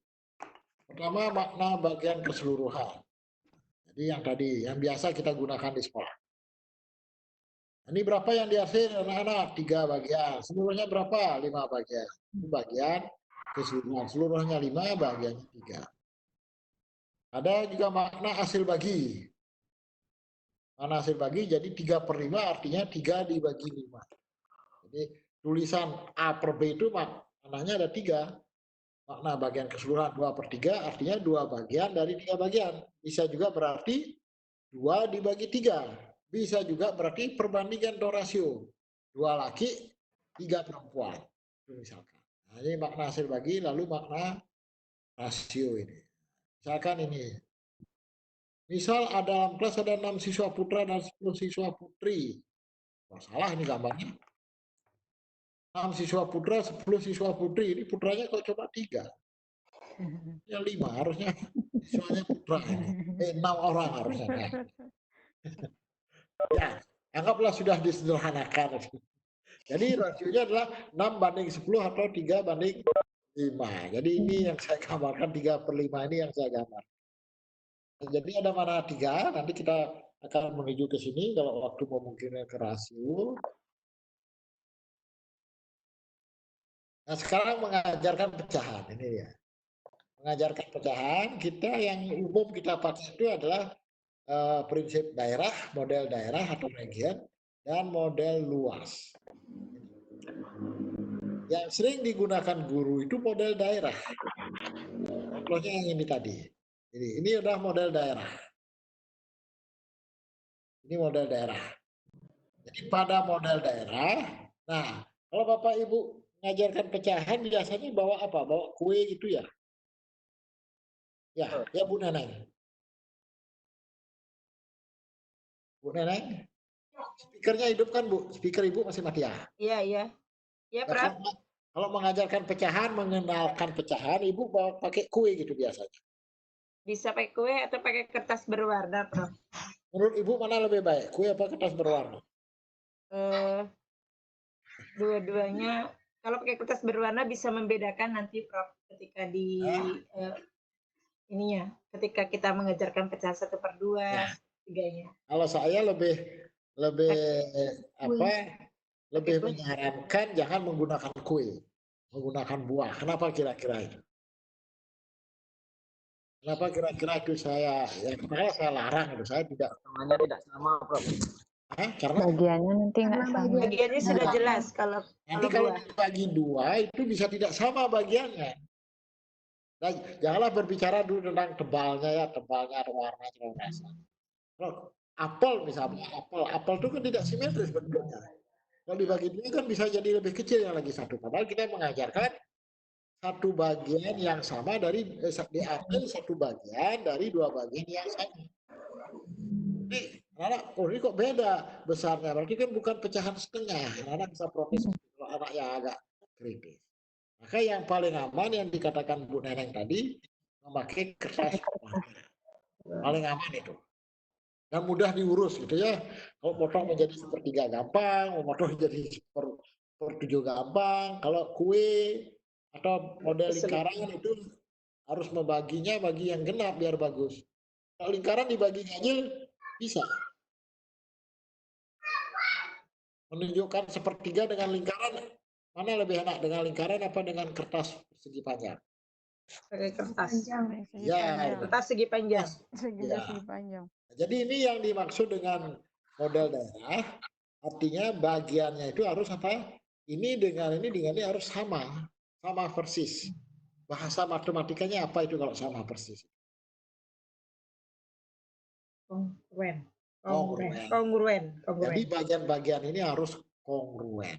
Pertama, makna bagian keseluruhan. Jadi yang tadi, yang biasa kita gunakan di sekolah. Ini berapa yang dihasil anak-anak? 3 bagian. Seluruhnya berapa? 5 bagian. Itu bagian keseluruhan. Seluruhnya 5, bagiannya 3. Ada juga makna hasil bagi. Makna hasil bagi jadi 3/5 artinya 3 dibagi 5. Jadi tulisan A per B itu maknanya ada 3. Makna bagian keseluruhan 2/3 artinya 2 bagian dari 3 bagian. Bisa juga berarti 2 dibagi 3. Bisa juga berarti perbandingan atau rasio. 2 laki, 3 perempuan. Misalkan. Nah, ini makna hasil bagi, lalu makna rasio ini. Misalkan ini. Misal dalam kelas ada 6 siswa putra dan 10 siswa putri. Wah, salah ini gambarnya. 6 siswa putra, 10 siswa putri. Ini putranya kok cuma 3. Ya 5 harusnya siswanya putra ini. 6 orang harusnya. Ya, anggaplah sudah disederhanakan. Jadi rasionya adalah 6/10 atau 3/5. Jadi ini yang saya gambarkan 3/5 ini yang saya gambar. Jadi ada mana 3, nanti kita akan menuju ke sini kalau waktu memungkinkan ke rasio. Nah sekarang mengajarkan pecahan, ini dia. Mengajarkan pecahan, kita yang umum kita pakai itu adalah prinsip daerah, model daerah atau region, dan model luas. Yang sering digunakan guru itu model daerah. Contohnya yang ini tadi. Jadi ini adalah model daerah. Ini model daerah. Jadi pada model daerah, nah kalau Bapak Ibu mengajarkan pecahan biasanya bawa apa? Bawa kue gitu ya? Ya Bu Neneng. Bu Neneng, speakernya hidup kan Bu? Speaker Ibu masih mati ya? Iya, iya. Ya, Ya, Prof. kalau mengajarkan pecahan, mengenalkan pecahan, Ibu bawa pakai kue gitu biasanya. Bisa pakai kue atau pakai kertas berwarna, Prof. Menurut Ibu mana lebih baik? Kue apa kertas berwarna? Dua-duanya. Kalau pakai kertas berwarna bisa membedakan nanti, Prof, ketika di ininya, ketika kita mengajarkan pecahan 1/2, Ya. 3-nya. Kalau saya lebih menyarankan jangan menggunakan kue, menggunakan buah. Kenapa kira-kira itu? Kenapa kira-kira itu saya larang itu, saya tidak. Namanya tidak sama, Prof. Karena Bagiannya nanti nggak sama. Bagiannya sudah jelas kalau nanti kalau dibagi 2 itu bisa tidak sama bagiannya. Nah, janganlah berbicara dulu tentang tebalnya ada warna, ada rasa. Kalau apel misalnya, apel itu kan tidak simetris bentuknya. Kalau dibagi 2 kan bisa jadi lebih kecil yang lagi satu. Padahal kita mengajarkan satu bagian yang sama diambil satu bagian dari 2 bagian yang sama. Jadi anak, ini kok beda besarnya? Berarti kan bukan pecahan setengah. Anak bisa protes kalau anak yang agak kritis. Maka yang paling aman yang dikatakan Bu Neneng tadi memakai kertas warna. Paling aman itu. Dan mudah diurus gitu ya. Kalau potong menjadi 1/3 gampang, mau potong jadi 1/7 gampang. Kalau kue atau model lingkaran itu harus membaginya bagi yang genap biar bagus. Kalau lingkaran dibagi ganjil bisa. Menunjukkan 1/3 dengan lingkaran, mana lebih enak, dengan lingkaran apa dengan kertas persegi panjang? pakai kertas. Ya, Kertas segi panjang. Ya. Segi panjang. Jadi ini yang dimaksud dengan model daerah, artinya bagiannya itu harus apa? Ini dengan ini harus sama persis. Bahasa matematikanya apa itu kalau sama persis? Kongruen. Jadi bagian-bagian ini harus kongruen.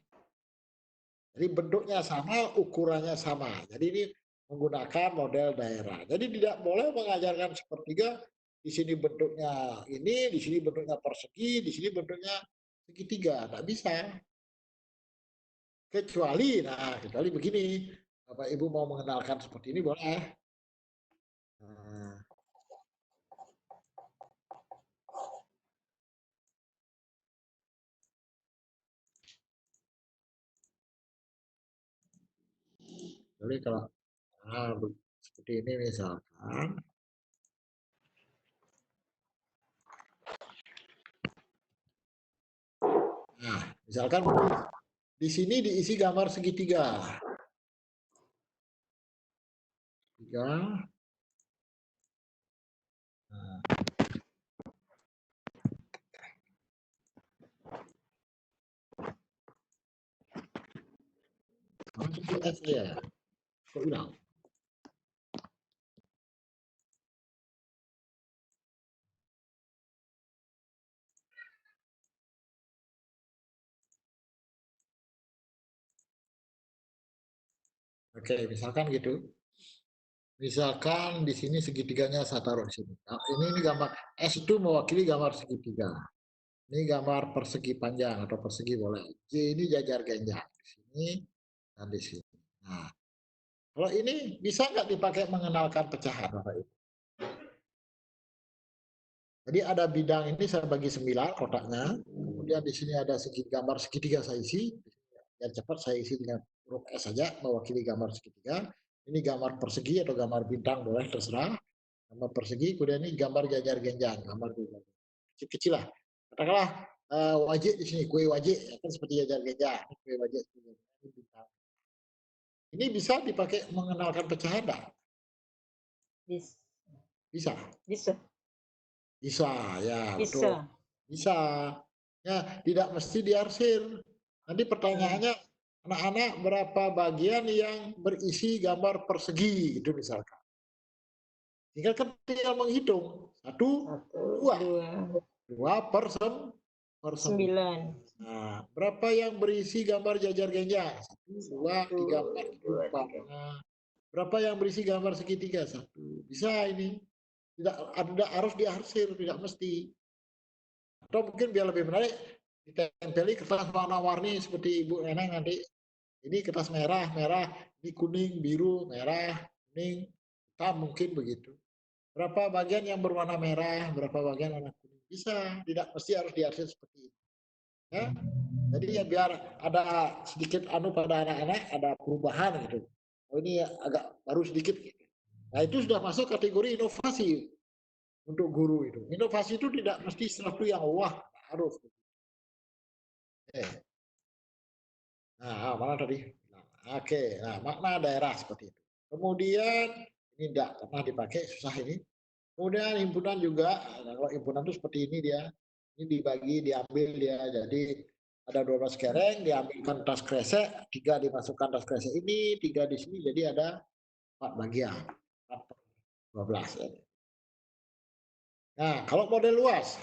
Jadi bentuknya sama, ukurannya sama. Jadi ini menggunakan model daerah. Jadi tidak boleh mengajarkan 1/3, di sini bentuknya ini, di sini bentuknya persegi, di sini bentuknya segitiga. Tidak bisa. Kecuali begini. Bapak Ibu mau mengenalkan seperti ini boleh. Jadi kalau seperti ini misalkan. Nah, misalkan di sini diisi gambar segitiga. Nah, masuk ke S ya. Kok bilang? Oke, misalkan gitu. Misalkan di sini segitiganya saya taruh di sini. Nah, ini gambar S itu mewakili gambar segitiga. Ini gambar persegi panjang atau persegi boleh. J ini jajar genjang di sini dan di sini. Nah, kalau ini bisa nggak dipakai mengenalkan pecahan, Bapak Ibu? Jadi ada bidang ini saya bagi 9 kotaknya. Kemudian di sini ada segi gambar segitiga saya isi. Yang cepat saya isi dengan huruf S saja mewakili gambar segitiga. Ini gambar persegi atau gambar bintang boleh terserah. Gambar persegi, kemudian ini gambar jajar genjang, gambar kecil-kecil lah. Katakanlah wajik di sini, kue wajik kan seperti jajar genjang, kue wajik ini bintang. Ini bisa dipakai mengenalkan pecahan enggak? Bisa. Bisa. Bisa, ya Bisa. betul. Bisa. Ya, tidak mesti diarsir. Nanti pertanyaannya, anak-anak berapa bagian yang berisi gambar persegi, itu misalkan. Tinggal kan tinggal menghitung. 1, 2 per 9. Nah, berapa yang berisi gambar jajar genjang? 1, 2, 3, 4, 5. Nah, berapa yang berisi gambar segitiga? 1. Bisa ini. Tidak harus diarsir, tidak mesti. Atau mungkin biar lebih menarik, ditempeli kertas warna-warni seperti Ibu Neneng nanti. Ini kertas merah, ini kuning, biru, merah, kuning, hitam mungkin begitu. Berapa bagian yang berwarna merah, berapa bagian warna kuning. Bisa, tidak mesti harus diarsir seperti itu. Ya? Jadi ya biar ada sedikit pada anak-anak, ada perubahan gitu. Oh ini agak baru sedikit. Nah itu sudah masuk kategori inovasi untuk guru itu. Inovasi itu tidak mesti sesuatu yang wah harus. Nah, mana tadi? Nah, oke, nah makna daerah seperti itu. Kemudian ini tidak pernah dipakai, susah ini. Kemudian himpunan juga, nah, kalau himpunan itu seperti ini dia, ini dibagi, diambil dia, jadi ada 12 kereng, diambilkan tas kresek, 3 dimasukkan tas kresek ini, 3 di sini, jadi ada 4 bagian, 12 ya. Nah, kalau model luas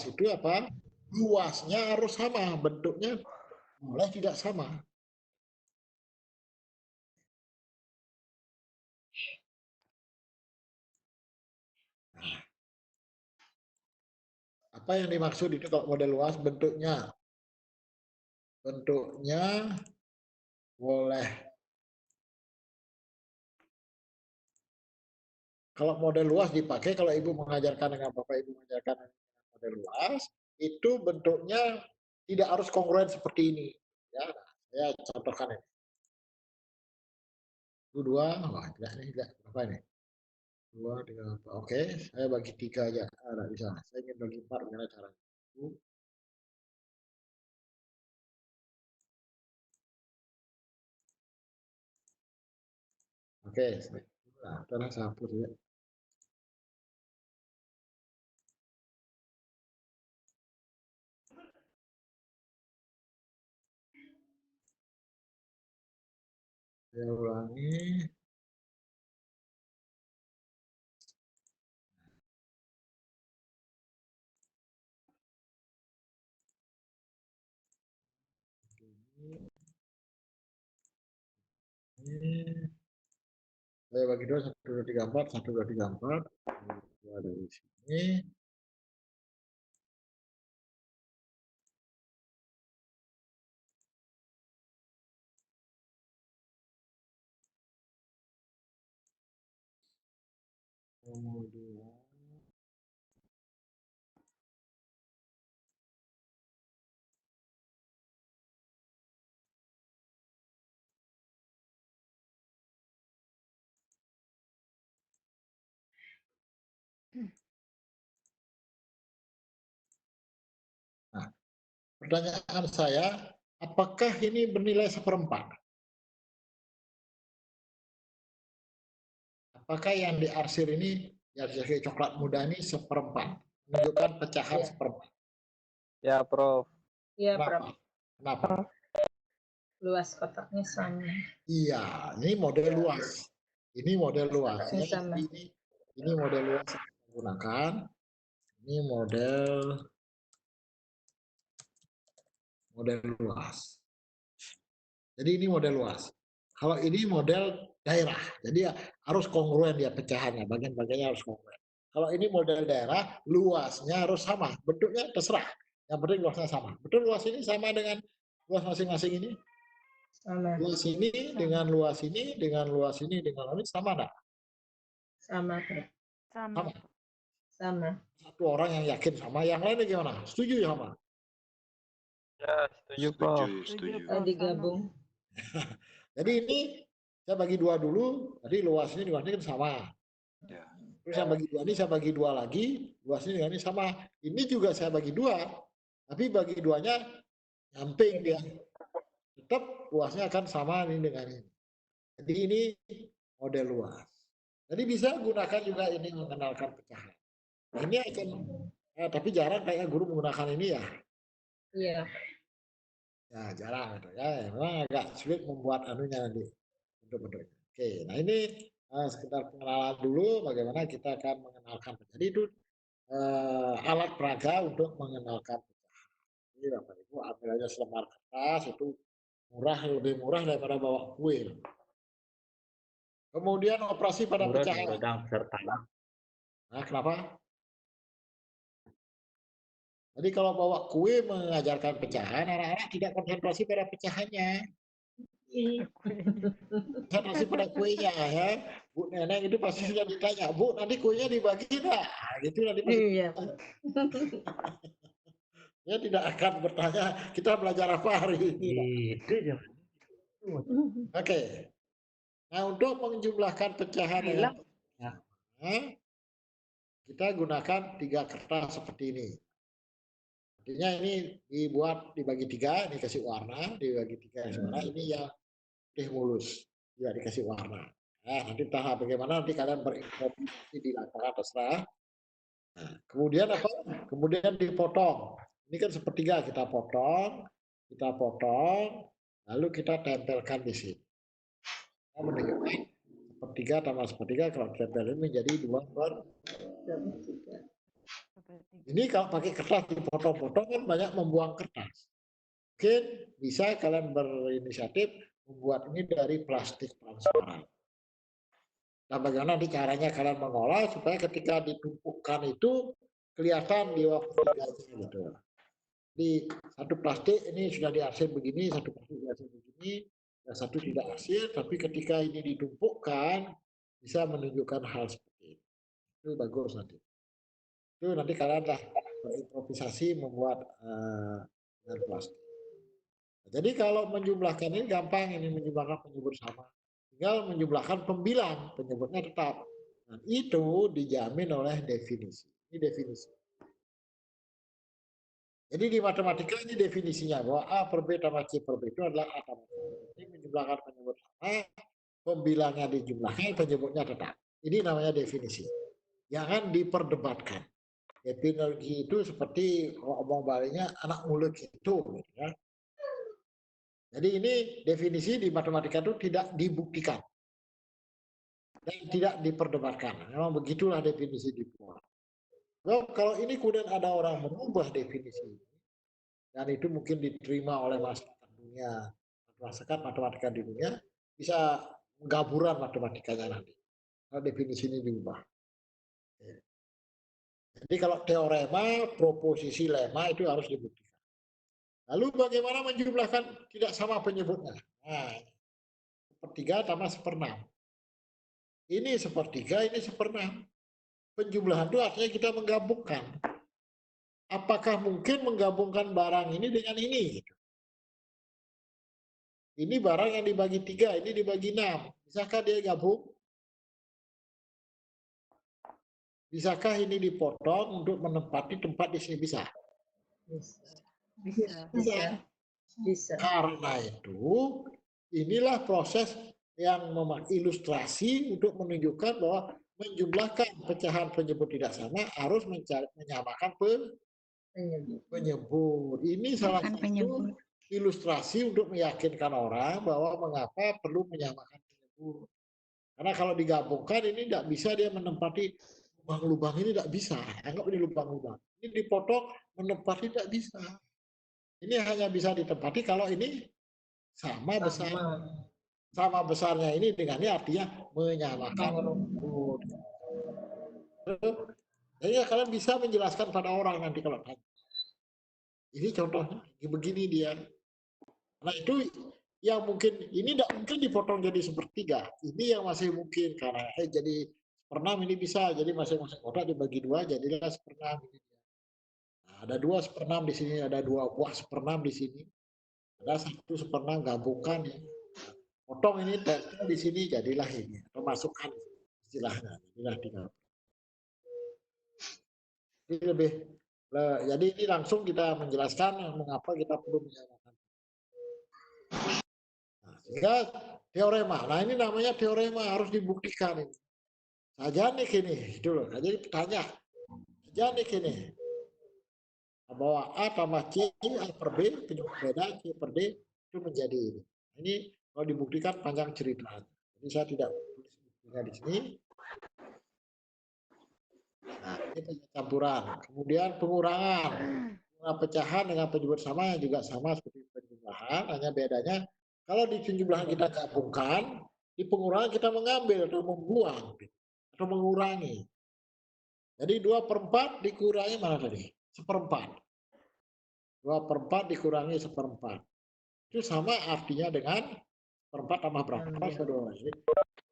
itu apa? Luasnya harus sama, bentuknya boleh tidak sama. Nah, apa yang dimaksud itu kalau model luas? Bentuknya boleh. Kalau model luas dipakai, kalau Ibu mengajarkan dengan Bapak Ibu mengajarkan dengan model luas, itu bentuknya tidak harus kongruen seperti ini. Ya, saya contohkan ini. Itu 2, wah tidak nih, tidak. Berapa ini? 2, 3, 4. Oke, saya bagi 3 aja. Tidak bisa. Saya ingin bagi 4, gimana caranya? Oke, nah, saya hapus ya. Saya ulangi. Ini saya bagi 2, 1, 2, 3, 4, 1, 2, 3, 4. 2 dari sini. Kemudian pertanyaan saya, apakah ini bernilai 1/4? Apakah yang diarsir ini, yang coklat muda ini 1/4? Menunjukkan pecahan 1/4. Ya, Prof. Iya, Kenapa? Prof. Kenapa? Luas kotaknya sama. Iya, ini model luas. Ini model luas. Kotaknya Ya, sama. ini model luas yang kita gunakan. Ini model luas. Jadi ini model luas. Kalau ini model daerah, jadi ya harus kongruen dia pecahannya, bagian-bagiannya harus kongruen. Kalau ini model daerah, luasnya harus sama, bentuknya terserah. Yang penting luasnya sama. Betul luas ini sama dengan luas masing-masing ini? Sama. Luas ini dengan luas ini, dengan luas ini, dengan luas ini sama enggak? Sama, Prof. Sama. Sama. Satu orang yang yakin sama, yang lainnya gimana? Setuju ya sama? Ya, setuju, Prof. Setuju. Oh, digabung. Jadi ini saya bagi dua dulu, tadi luas ini dengan ini kan sama. Ya. Terus saya bagi dua ini, saya bagi dua lagi, luas ini dengan ini sama. Ini juga saya bagi dua, tapi bagi duanya nyamping dia. Tetap luasnya akan sama ini dengan ini. Jadi ini model luas. Jadi bisa gunakan juga ini mengenalkan pecahan. Nah, ini akan, tapi jarang kayaknya guru menggunakan ini ya. Iya. Ya jarang gitu ya. Memang agak sulit membuat anunya nanti bentuk-bentuknya. Oke, nah ini sekitar pengenalan dulu bagaimana kita akan mengenalkan. Jadi itu alat peraga untuk mengenalkan pecahan. Jadi Bapak Ibu ambil aja selembar kertas, itu murah, lebih murah daripada bawa kue. Kemudian operasi pada pecahan. Nah, kenapa? Jadi kalau bawa kue mengajarkan pecahan, anak-anak tidak konsentrasi pada pecahannya. Konsentrasi pada kuenya ya. Bu Neneng itu pasti sudah ditanya, Bu nanti kuenya dibagi enggak? Gitu nanti pasti. Iya. Dia tidak akan bertanya, kita belajar apa hari ini? Oke. Nah, untuk menjumlahkan pecahan dengan kita gunakan 3 kertas seperti ini. Artinya ini dibuat dibagi 3, ini kasih warna, dibagi 3 warna, ini yang putih mulus, tidak dikasih warna. Nah, nanti tahap bagaimana nanti kalian berimprovisasi di lapangan terserah. Nah, kemudian apa? Kemudian dipotong. Ini kan sepertiga kita potong, lalu kita tempelkan di sini. Kita menunjukkan sepertiga tambah sepertiga, kalau tempelin menjadi 2/3. Ini kalau pakai kertas dipotong-potong kan banyak membuang kertas. Mungkin bisa kalian berinisiatif membuat ini dari plastik transparan. Nah, bagaimana nanti caranya kalian mengolah supaya ketika ditumpukan itu kelihatan di waktu gitu. Di satu plastik ini sudah diarsir begini, satu plastik diarsir begini, dan satu tidak arsir, tapi ketika ini ditumpukkan bisa menunjukkan hal seperti itu. Itu bagus nanti. Itu nanti kalian lah berimprovisasi membuat dengan plastik. Jadi kalau menjumlahkan ini gampang, ini menjumlahkan penyebut sama. Tinggal menjumlahkan pembilang, penyebutnya tetap. Dan itu dijamin oleh definisi. Ini definisi. Jadi di matematika ini definisinya bahwa A per B tambah C per B itu adalah A tambah C. Ini menjumlahkan penyebut sama, pembilangnya dijumlahkan, penyebutnya tetap. Ini namanya definisi. Jangan diperdebatkan. Definisi itu seperti omong baliknya anak mulut itu. Ya. Jadi ini definisi di matematika itu tidak dibuktikan dan tidak diperdebatkan. Memang begitulah definisi dibuat. Kalau ini kemudian ada orang mengubah definisi ini, dan itu mungkin diterima oleh masyarakat dunia, masyarakat matematika di dunia, bisa gaburan matematikanya nanti. Kalau definisi ini diubah. Jadi kalau teorema, proposisi, lemma itu harus dibuktikan. Lalu bagaimana menjumlahkan tidak sama penyebutnya? Nah, 1/3 tambah 1/6. Ini 1/3, ini 1/6. Penjumlahan itu artinya kita menggabungkan. Apakah mungkin menggabungkan barang ini dengan ini? Ini barang yang dibagi 3, ini dibagi 6. Bisakah dia gabung? Bisakah ini dipotong untuk menempati tempat di sini? Bisa. Bisa. Karena itu, inilah proses yang ilustrasi untuk menunjukkan bahwa menjumlahkan pecahan penyebut tidak sama harus menyamakan penyebut. Ini salah satu ilustrasi untuk meyakinkan orang bahwa mengapa perlu menyamakan penyebut. Karena kalau digabungkan ini tidak bisa dia menempati lubang-lubang ini, tidak bisa. Anggap ini lubang-lubang. Ini dipotong menempati tidak bisa. Ini hanya bisa ditempati kalau ini sama besar. Sama besarnya ini dengan ini artinya menyamakan penyebut. Jadi kalian bisa menjelaskan pada orang nanti kalau tanya. Ini contohnya, begini dia. Nah itu yang mungkin, ini tidak mungkin dipotong jadi sepertiga. Ini yang masih mungkin, karena jadi seperenam ini bisa, jadi masing-masing kotak dibagi dua, jadilah seperenam. Nah, ada 2 seperenam di sini, ada 2 buah seperenam di sini. Ada 1 seperenam, gabungkan ya. Potong ini di sini, jadilah ini. Atau masukkan istilahnya, jadilah 3. Ini lebih, jadi ini langsung kita menjelaskan mengapa kita perlu menyamakan. Nah, sehingga teorema. Nah ini namanya teorema, harus dibuktikan ini. Saja nih gini, gitu loh. Jadi tanya, saja nih gini, bahwa A tambah C, A per B, penyebut beda, C per D, itu menjadi ini. Ini kalau dibuktikan panjang cerita. Jadi saya tidak tulis buktinya di sini. Nah, ini campuran. Kemudian pengurangan. Pecahan dengan penyebut sama yang juga sama seperti penjumlahan, hanya bedanya kalau di penjumlahan kita gabungkan, di pengurangan kita mengambil atau membuang atau mengurangi. Jadi 2/4 dikurangi mana tadi? 1/4. 2/4 dikurangi 1/4. Itu sama artinya dengan 1/4 tambah berapa?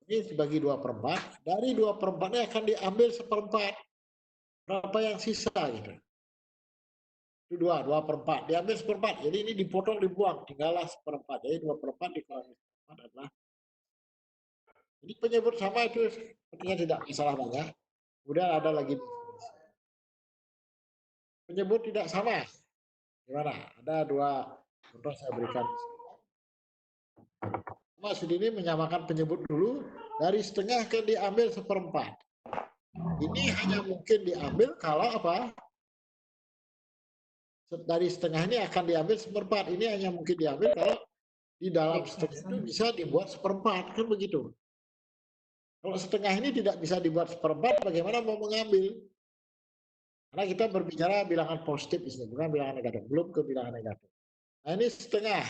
Ini dibagi 2/4. Dari 2/4-nya akan diambil 1/4. Berapa yang sisa gitu? Itu 2/4. Diambil 1/4. Jadi ini dipotong, dibuang. Tinggallah 1/4. Jadi 2/4 dikurangi 1/4 adalah. Jadi penyebut sama itu sepertinya tidak masalah banyak. Kemudian ada lagi penyebut tidak sama. Gimana? Ada 2 contoh saya berikan. Maksud ini menyamakan penyebut dulu. Dari setengah ke diambil 1/4. Ini hanya mungkin diambil kalau apa? Dari setengah ini akan diambil 1/4. Ini hanya mungkin diambil kalau di dalam setengah itu bisa dibuat 1/4, kan begitu. Kalau setengah ini tidak bisa dibuat 1/4, bagaimana mau mengambil? Karena kita berbicara bilangan positif, bukan bilangan negatif, belum ke bilangan negatif. Nah ini setengah,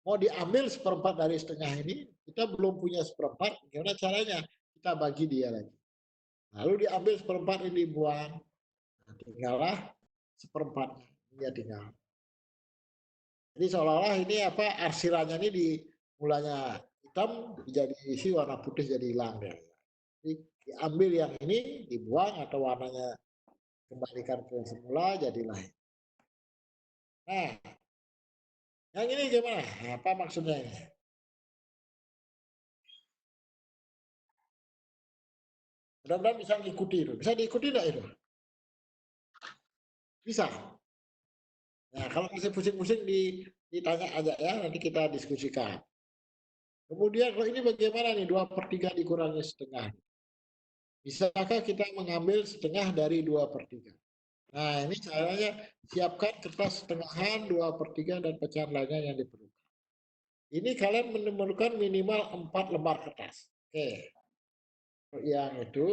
mau diambil 1/4 dari setengah ini, kita belum punya 1/4, gimana caranya? Kita bagi dia lagi. Lalu diambil 1/4 ini dibuang, nah, tinggallah 1/4. Dia tinggal. Jadi seolah-olah ini apa, arsirannya ini di mulanya hitam jadi isi warna putih jadi hilang ya. Jadi diambil yang ini dibuang atau warnanya kembalikan ke semula jadilah. Nah, yang ini gimana? Apa maksudnya ini? Mudah-mudahan bisa diikuti itu. Bisa diikuti tidak itu? Bisa. Nah, kalau masih pusing-pusing ditanya aja ya, nanti kita diskusikan. Kemudian kalau ini bagaimana nih 2/3 dikurangi setengah? Bisakah kita mengambil setengah dari 2/3? Nah ini caranya, siapkan kertas setengahan 2/3 dan pecahan lainnya yang diperlukan. Ini kalian memerlukan minimal 4 lembar kertas. Oke. Yang itu,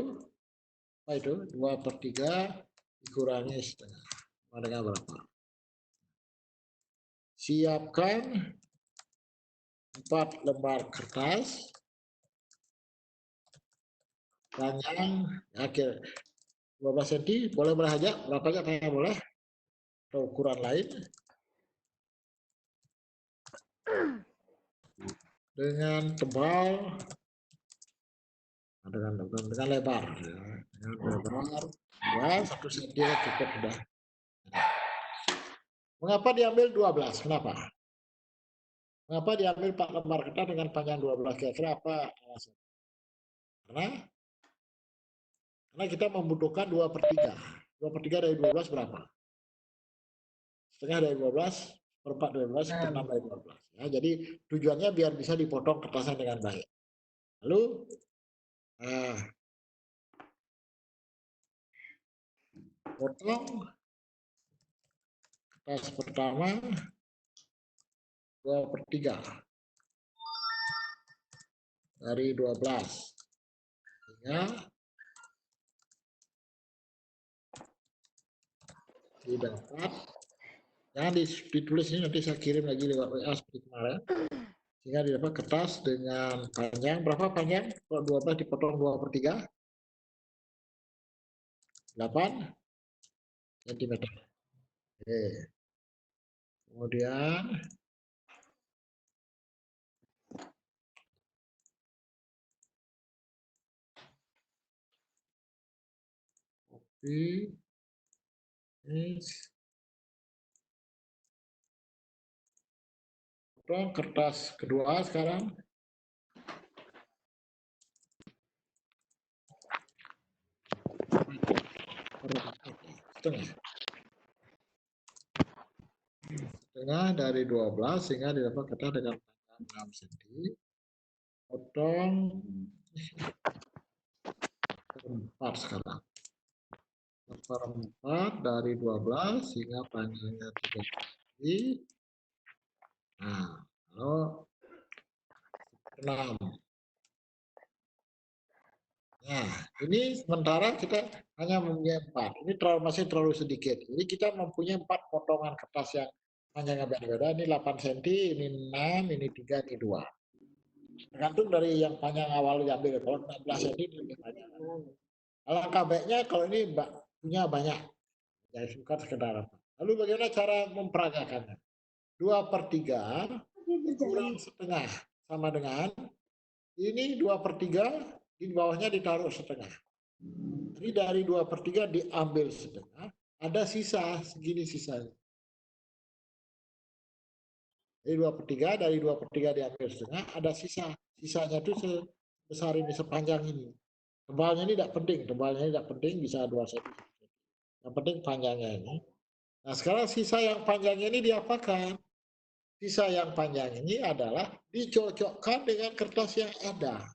apa itu? 2/3 dikurangi setengah. Dengan berapa? Siapkan 4 lembar kertas panjang akhir 12 cm, boleh saja, berapa aja tanya boleh, atau ukuran lain, dengan tebal, dengan lebar, dengan lebar, ya 1 cm cukup sudah. Mengapa diambil 12? Kenapa? Mengapa diambil 4 lembar kertas dengan panjang 12? Kira-kira apa alasan? Karena kita membutuhkan 2/3. 2/3 dari 12 berapa? setengah dari 12, seperempat dari 12, seperenam dari 12. Ya, jadi tujuannya biar bisa dipotong kertasnya dengan baik. Lalu, potong kertas pertama 2/3 dari 12. Sehingga didapat, jangan ditulis ini, nanti saya kirim lagi lewat WA seperti kemarin. Sehingga didapat kertas dengan panjang, berapa panjang? Kalau 12 dipotong 2/3, 8 cm. Oke. Kemudian copy, potong kertas kedua sekarang. Setengah dari 12 sehingga didapat kertas dengan panjang 6 cm. Potong 4 sekarang. 4 dari 12 sehingga panjangnya 3 cm. Nah, lalu 6. Nah, ini sementara kita hanya mempunyai 4. Ini masih terlalu sedikit. Jadi kita mempunyai 4 potongan kertas yang panjangnya beda-beda. Ini 8 cm, ini 6, ini 3, ini 2. Tergantung dari yang panjang awal diambil. Kalau 16 cm ini lebih panjang. Alangkah baiknya kalau ini punya banyak. Jadi bukan sekedar apa. Lalu bagaimana cara memperagakannya? 2/3 kurang setengah sama dengan ini 2/3 di bawahnya ditaruh setengah. Jadi dari 2/3 diambil setengah, ada sisa segini sisanya. Jadi 2/3 dari 2/3 diambil setengah, ada sisa. Sisanya itu sebesar ini, sepanjang ini. Tebalnya ini tidak penting, bisa 2 cm. Yang penting panjangnya ini. Nah sekarang sisa yang panjangnya ini diapakan? Sisa yang panjang ini adalah dicocokkan dengan kertas yang ada.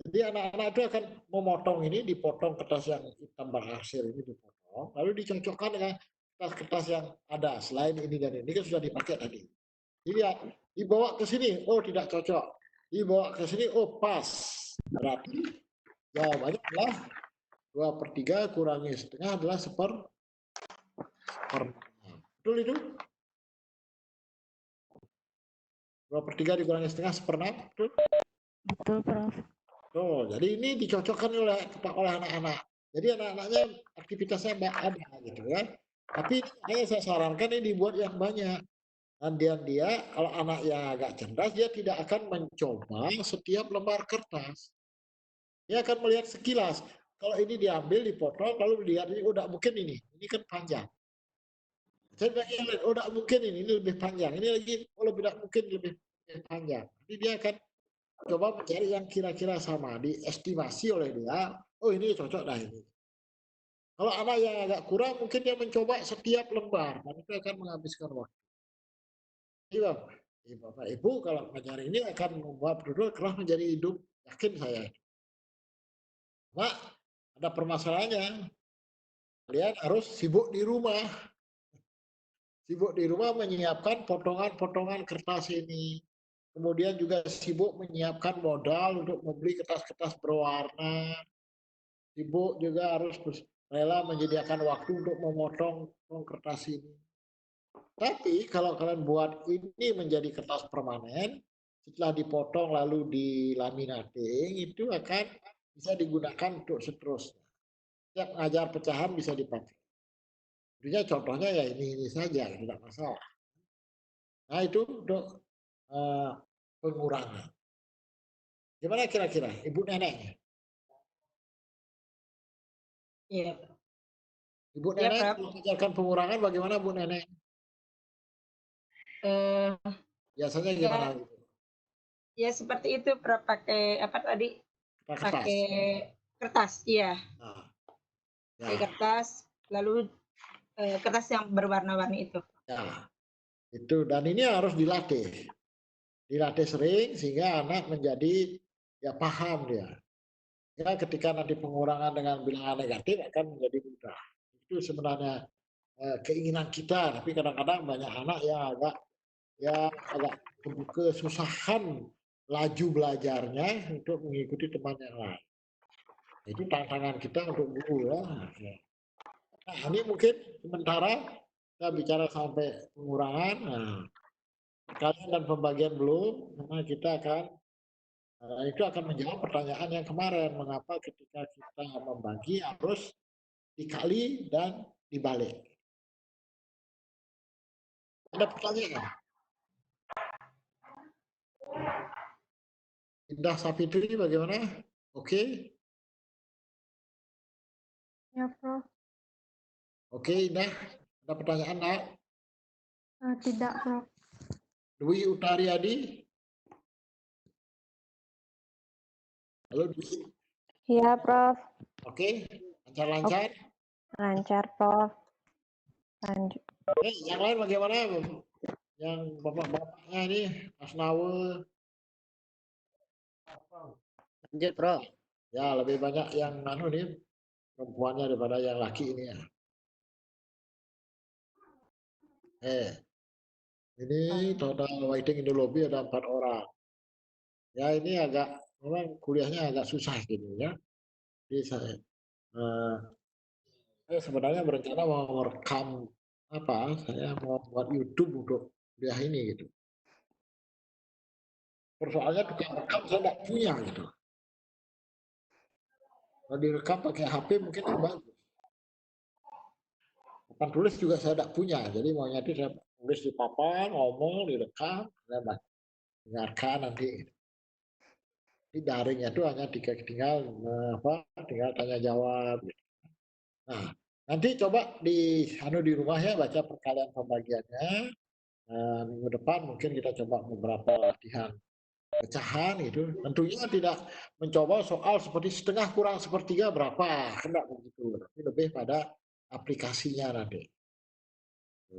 Jadi anak-anak itu akan memotong ini, dipotong kertas yang hitam beraksir ini dipotong, lalu dicocokkan dengan kertas-kertas yang ada. Selain ini dan ini kan sudah dipakai tadi. Jadi ya, dibawa ke sini, oh tidak cocok. Dibawa ke sini, oh pas. Berarti jawabannya adalah 2/3 kurangi setengah adalah 1/4. Betul itu? 2/3 dikurangi setengah 1/4, betul? Betul, Prof. Oh, jadi ini dicocokkan oleh anak-anak. Jadi anak-anaknya aktivitasnya ada gitu kan. Tapi saya sarankan ini dibuat yang banyak. Dan dia kalau anak yang agak cerdas dia tidak akan mencoba setiap lembar kertas. Dia akan melihat sekilas. Kalau ini diambil, dipotong, lalu dilihat ini udah mungkin ini kan panjang. Saya bilang, udah mungkin ini lebih panjang. Ini lagi tidak mungkin lebih panjang. Jadi dia akan coba mencari yang kira-kira sama, diestimasi oleh dia, oh ini cocok dah ini. Kalau anak yang agak kurang, mungkin dia mencoba setiap lembar, dan itu akan menghabiskan waktu. Jadi Bapak Ibu kalau mencari ini akan membuat betul kelas menjadi hidup, yakin saya. Mak, ada permasalahannya. Kalian harus sibuk di rumah. Sibuk di rumah menyiapkan potongan-potongan kertas ini. Kemudian juga sibuk menyiapkan modal untuk membeli kertas-kertas berwarna. Sibuk juga harus rela menyediakan waktu untuk memotong kertas ini. Tapi kalau kalian buat ini menjadi kertas permanen, setelah dipotong lalu dilaminating, itu akan bisa digunakan untuk seterusnya. Setiap ngajar pecahan bisa dipakai. Jadi contohnya ya ini saja, tidak masalah. Nah itu untuk pengurangan. Gimana kira-kira Ibu Nenek? Iya. Ibu Nenek mengajarkan pengurangan bagaimana Bu Nenek? Biasanya gimana? Ya seperti itu, Prof, pakai apa tadi? Pakai kertas, iya. Nah, pakai kertas, lalu kertas yang berwarna-warni itu. Ya, itu. Dan ini harus dilatih. Dilatih sering sehingga anak menjadi ya paham dia. Ya, ketika nanti pengurangan dengan bilangan negatif akan menjadi mudah. Itu sebenarnya keinginan kita, tapi kadang-kadang banyak anak yang agak kesusahan laju belajarnya untuk mengikuti teman yang lain. Itu tantangan kita untuk guru ya. Nah, ini mungkin sementara kita bicara sampai pengurangan. Nah, perkalian dan pembagian belum, karena kita akan itu akan menjawab pertanyaan yang kemarin, mengapa ketika kita membagi harus dikali dan dibalik. Ada pertanyaan? Indah Sapitri bagaimana? Oke? Ya, Prof. Oke, Indah. Ada pertanyaan, Nak? Tidak, Prof. Dwi Utariadi? Halo, Dwi. Iya, Prof. Oke, lancar-lancar? Lancar, Prof. Lanjut. Oke, yang lain bagaimana? Yang bapak-bapaknya ini, Mas Nawe. Lanjut, Prof. Ya, lebih banyak yang nih perempuannya daripada yang laki ini ya. Ini total waiting in the lobby ada 4 orang. Ya, ini memang kuliahnya agak susah gitu ya. Jadi saya sebenarnya berencana mau merekam saya mau buat YouTube untuk kuliah ini gitu. Persoalannya tukang rekam saya tidak punya gitu. Kalau direkam pakai HP mungkin bagus. Papan tulis juga saya tidak punya, jadi maunya itu saya tulis di papan, ngomong, direkam, saya dengarkan nanti. Di daringnya itu hanya tinggal tanya jawab. Gitu. Nah, nanti coba di rumah ya baca perkalian pembagiannya. Minggu depan mungkin kita coba beberapa latihan pecahan gitu. Tentunya tidak mencoba soal seperti setengah kurang sepertiga berapa, tidak begitu. Tapi lebih pada aplikasinya nanti.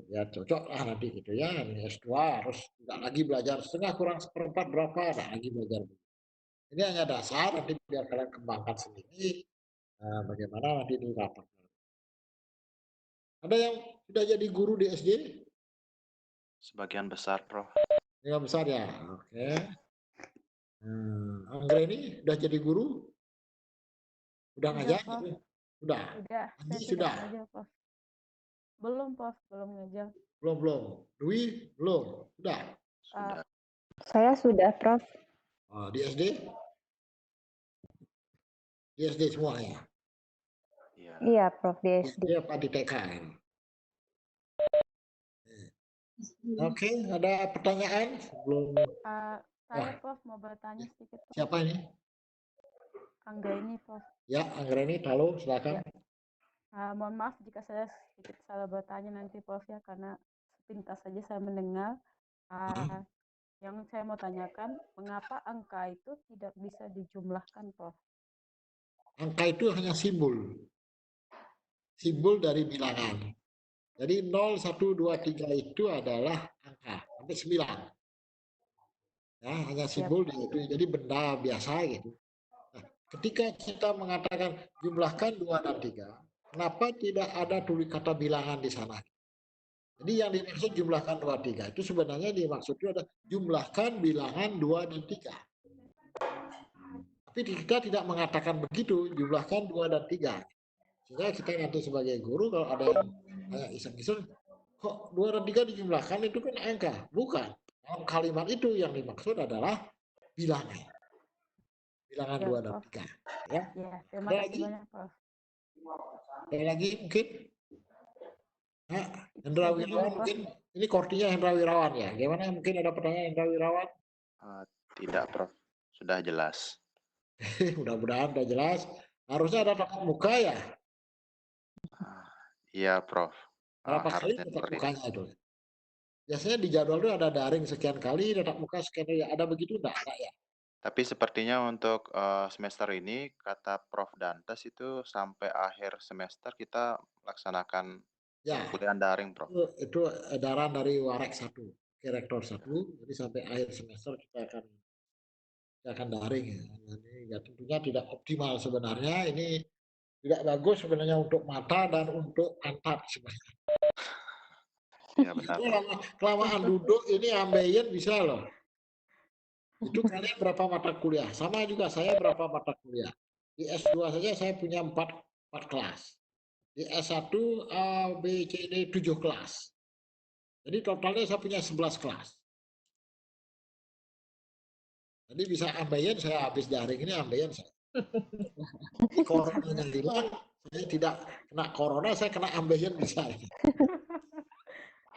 Ya cocok lah nanti gitu ya. S2 harus tidak lagi belajar setengah kurang seperempat berapa, tidak lagi belajar. Ini hanya dasar, nanti biar kalian kembangkan sendiri bagaimana nanti di rapat. Ada yang sudah jadi guru di SD? Sebagian besar, Prof. Sebagian besar ya, oke. Anggreni sudah jadi guru? Udah ngajar? Sudah. Andi sudah. Ngajar, Prof. Belum, Prof. Belum ngajar. Belum. Dwi belum. Sudah. Sudah. Saya sudah, Prof. Di SD? Di SD semua ya? Iya. Iya, Prof. Di SD. Di apa di TK? Oke, ada pertanyaan sebelum? Saya, Prof, mau bertanya sedikit. Prof. Siapa ini? Anggreni, Prof. Ya, Anggreni, halo, silakan. Ya. Mohon maaf jika saya sedikit salah bertanya nanti, Prof, ya, karena sepintas saja saya mendengar. Yang saya mau tanyakan, mengapa angka itu tidak bisa dijumlahkan, Prof? Angka itu hanya simbol. Simbol dari bilangan. Jadi 0, 1, 2, 3 itu adalah angka sampai 9. Ya, hanya simbol itu. Jadi benda biasa gitu. Nah, ketika kita mengatakan jumlahkan 2 dan 3, kenapa tidak ada tulis kata bilangan di sana? Jadi yang dimaksud jumlahkan 2, 3 itu sebenarnya dimaksud itu ada jumlahkan bilangan 2 dan 3. Tapi kita tidak mengatakan begitu, jumlahkan 2 dan 3. Sehingga kita nanti sebagai guru kalau ada yang iseng-iseng, kok 2 dan 3 dijumlahkan itu kan angka. Bukan. Dalam kalimat itu yang dimaksud adalah bilangan. Bilangan 2 dan 3. Ya. Terima kasih banyak, Prof. Ada lagi mungkin? Nah, Hendra Wirawan mungkin, ini kortinya Hendra Wirawan ya. Gimana mungkin ada pertanyaan Hendra Wirawan? Tidak, Prof. Sudah jelas. Mudah-mudahan sudah jelas. Harusnya ada tatap muka ya? Iya, Prof. Berapa kali tatap mukanya itu? Biasanya di jadwal itu ada daring sekian kali, tatap muka sekian kali. Ada begitu enggak ya? Tapi sepertinya untuk semester ini, kata Prof. Dantes itu sampai akhir semester kita laksanakan Ya, kuliah daring, Prof. itu edaran dari Warek 1 ke Rektor 1, jadi sampai akhir semester kita akan daring ya. Ini ya tentunya tidak optimal sebenarnya, ini tidak bagus sebenarnya untuk mata dan untuk pantat sebenarnya. Ya benar. Kelamaan duduk ini ambeien bisa loh. Itu kalian berapa mata kuliah? Sama juga saya berapa mata kuliah. Di S2 saja saya punya 4 kelas. Di S1 A, B, C, D 7 kelas. Jadi totalnya saya punya 11 kelas. Jadi bisa ambeien saya habis daring ini ambeien saya. Ini coronanya hilang, saya tidak kena corona, saya kena ambeien bisa.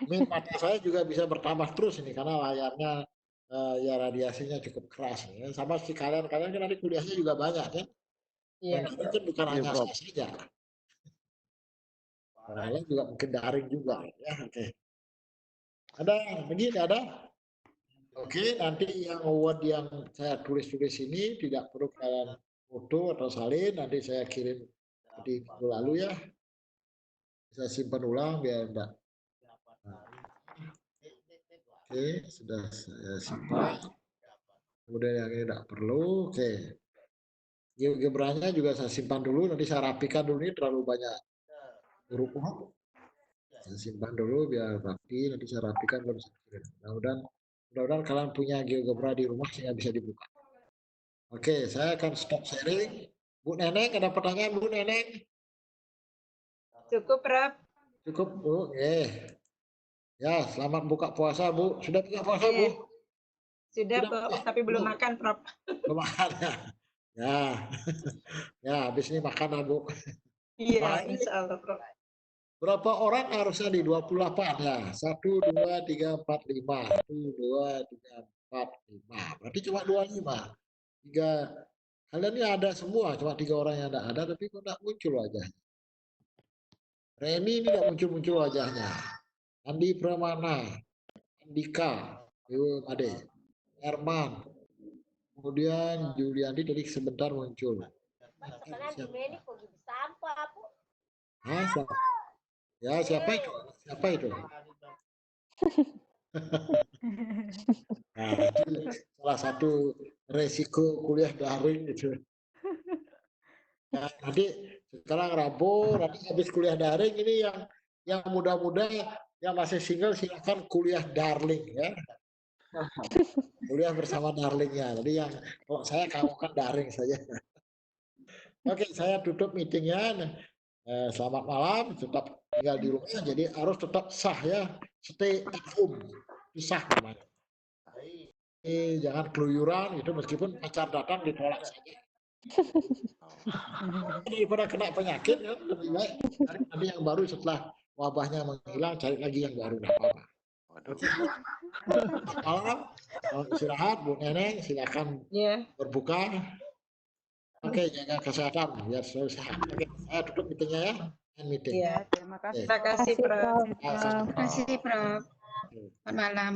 Min mata saya juga bisa bertambah terus ini karena layarnya ya radiasinya cukup keras ya. Sama si kalian kan nanti kuliahnya juga banyak kan. Iya. Dan mungkin bukan hanya Prof. saya saja. Orang lain juga mungkin daring juga ya. Oke. Ada begini ada. Oke, nanti yang award yang saya tulis-tulis ini tidak perlu kalian foto atau salin, nanti saya kirim di minggu lalu ya. Saya simpan ulang biar enggak. Oke, sudah saya simpan. Kemudian yang ini tidak perlu. Oke. GeoGebranya juga saya simpan dulu, nanti saya rapikan dulu, ini terlalu banyak huruf. Saya simpan dulu biar rapi, nanti saya rapikan baru saya kirim. Mudah-mudahan kalian punya GeoGebra di rumah sehingga bisa dibuka. Oke, saya akan stop sharing. Bu Neneng, ada pertanyaan Bu Neneng? Cukup, Prof. Cukup, Bu. Ya, selamat buka puasa, Bu. Sudah buka puasa, Bu? Sudah, Sudah, Prof, Bu. tapi belum makan, Prof. Belum makan ya. Ya. Ya, habis ini makan lah, Bu. Iya, insya Allah, Prof. Berapa orang harusnya di 28 ya? 1, 2, 3, 4, 5. 1, 2, 3, 4, 5. Berarti cuma 25. 3. Kalian ini ada semua, cuma 3 orang yang ada, tapi kok tidak muncul wajahnya. Reni ini tidak muncul-muncul wajahnya. Andi Pramana, Andika, Dewa Made, Herman, kemudian Juliandi tadi sebentar muncul. Hah, siapa? Ya, siapa itu? Siapa itu? Nah, itu salah satu resiko kuliah daring gitu. Nah, nanti sekarang Rabu, nanti habis kuliah daring ini yang muda-muda yang masih single silakan kuliah darling ya. Kuliah bersama darlingnya. Jadi yang kalau saya kamu kan daring saja. Oke, saya tutup meetingnya. Selamat malam, tetap tinggal di rumah, jadi harus tetap sah ya, stay at home, sah namanya. Jangan keluyuran itu meskipun pacar datang ditolak saja. Daripada kena penyakit ya, lebih baik cari nanti yang baru setelah wabahnya menghilang, cari lagi yang baru. Apa-apa. Oke. Malam, istirahat, Bu Neneng, silakan berbuka. Oke, jaga kesehatan biar selalu sehat. Oke, saya tutup meetingnya ya. Meeting. Iya, Terima kasih. Terima kasih, Prof. Terima kasih, Prof. Selamat malam.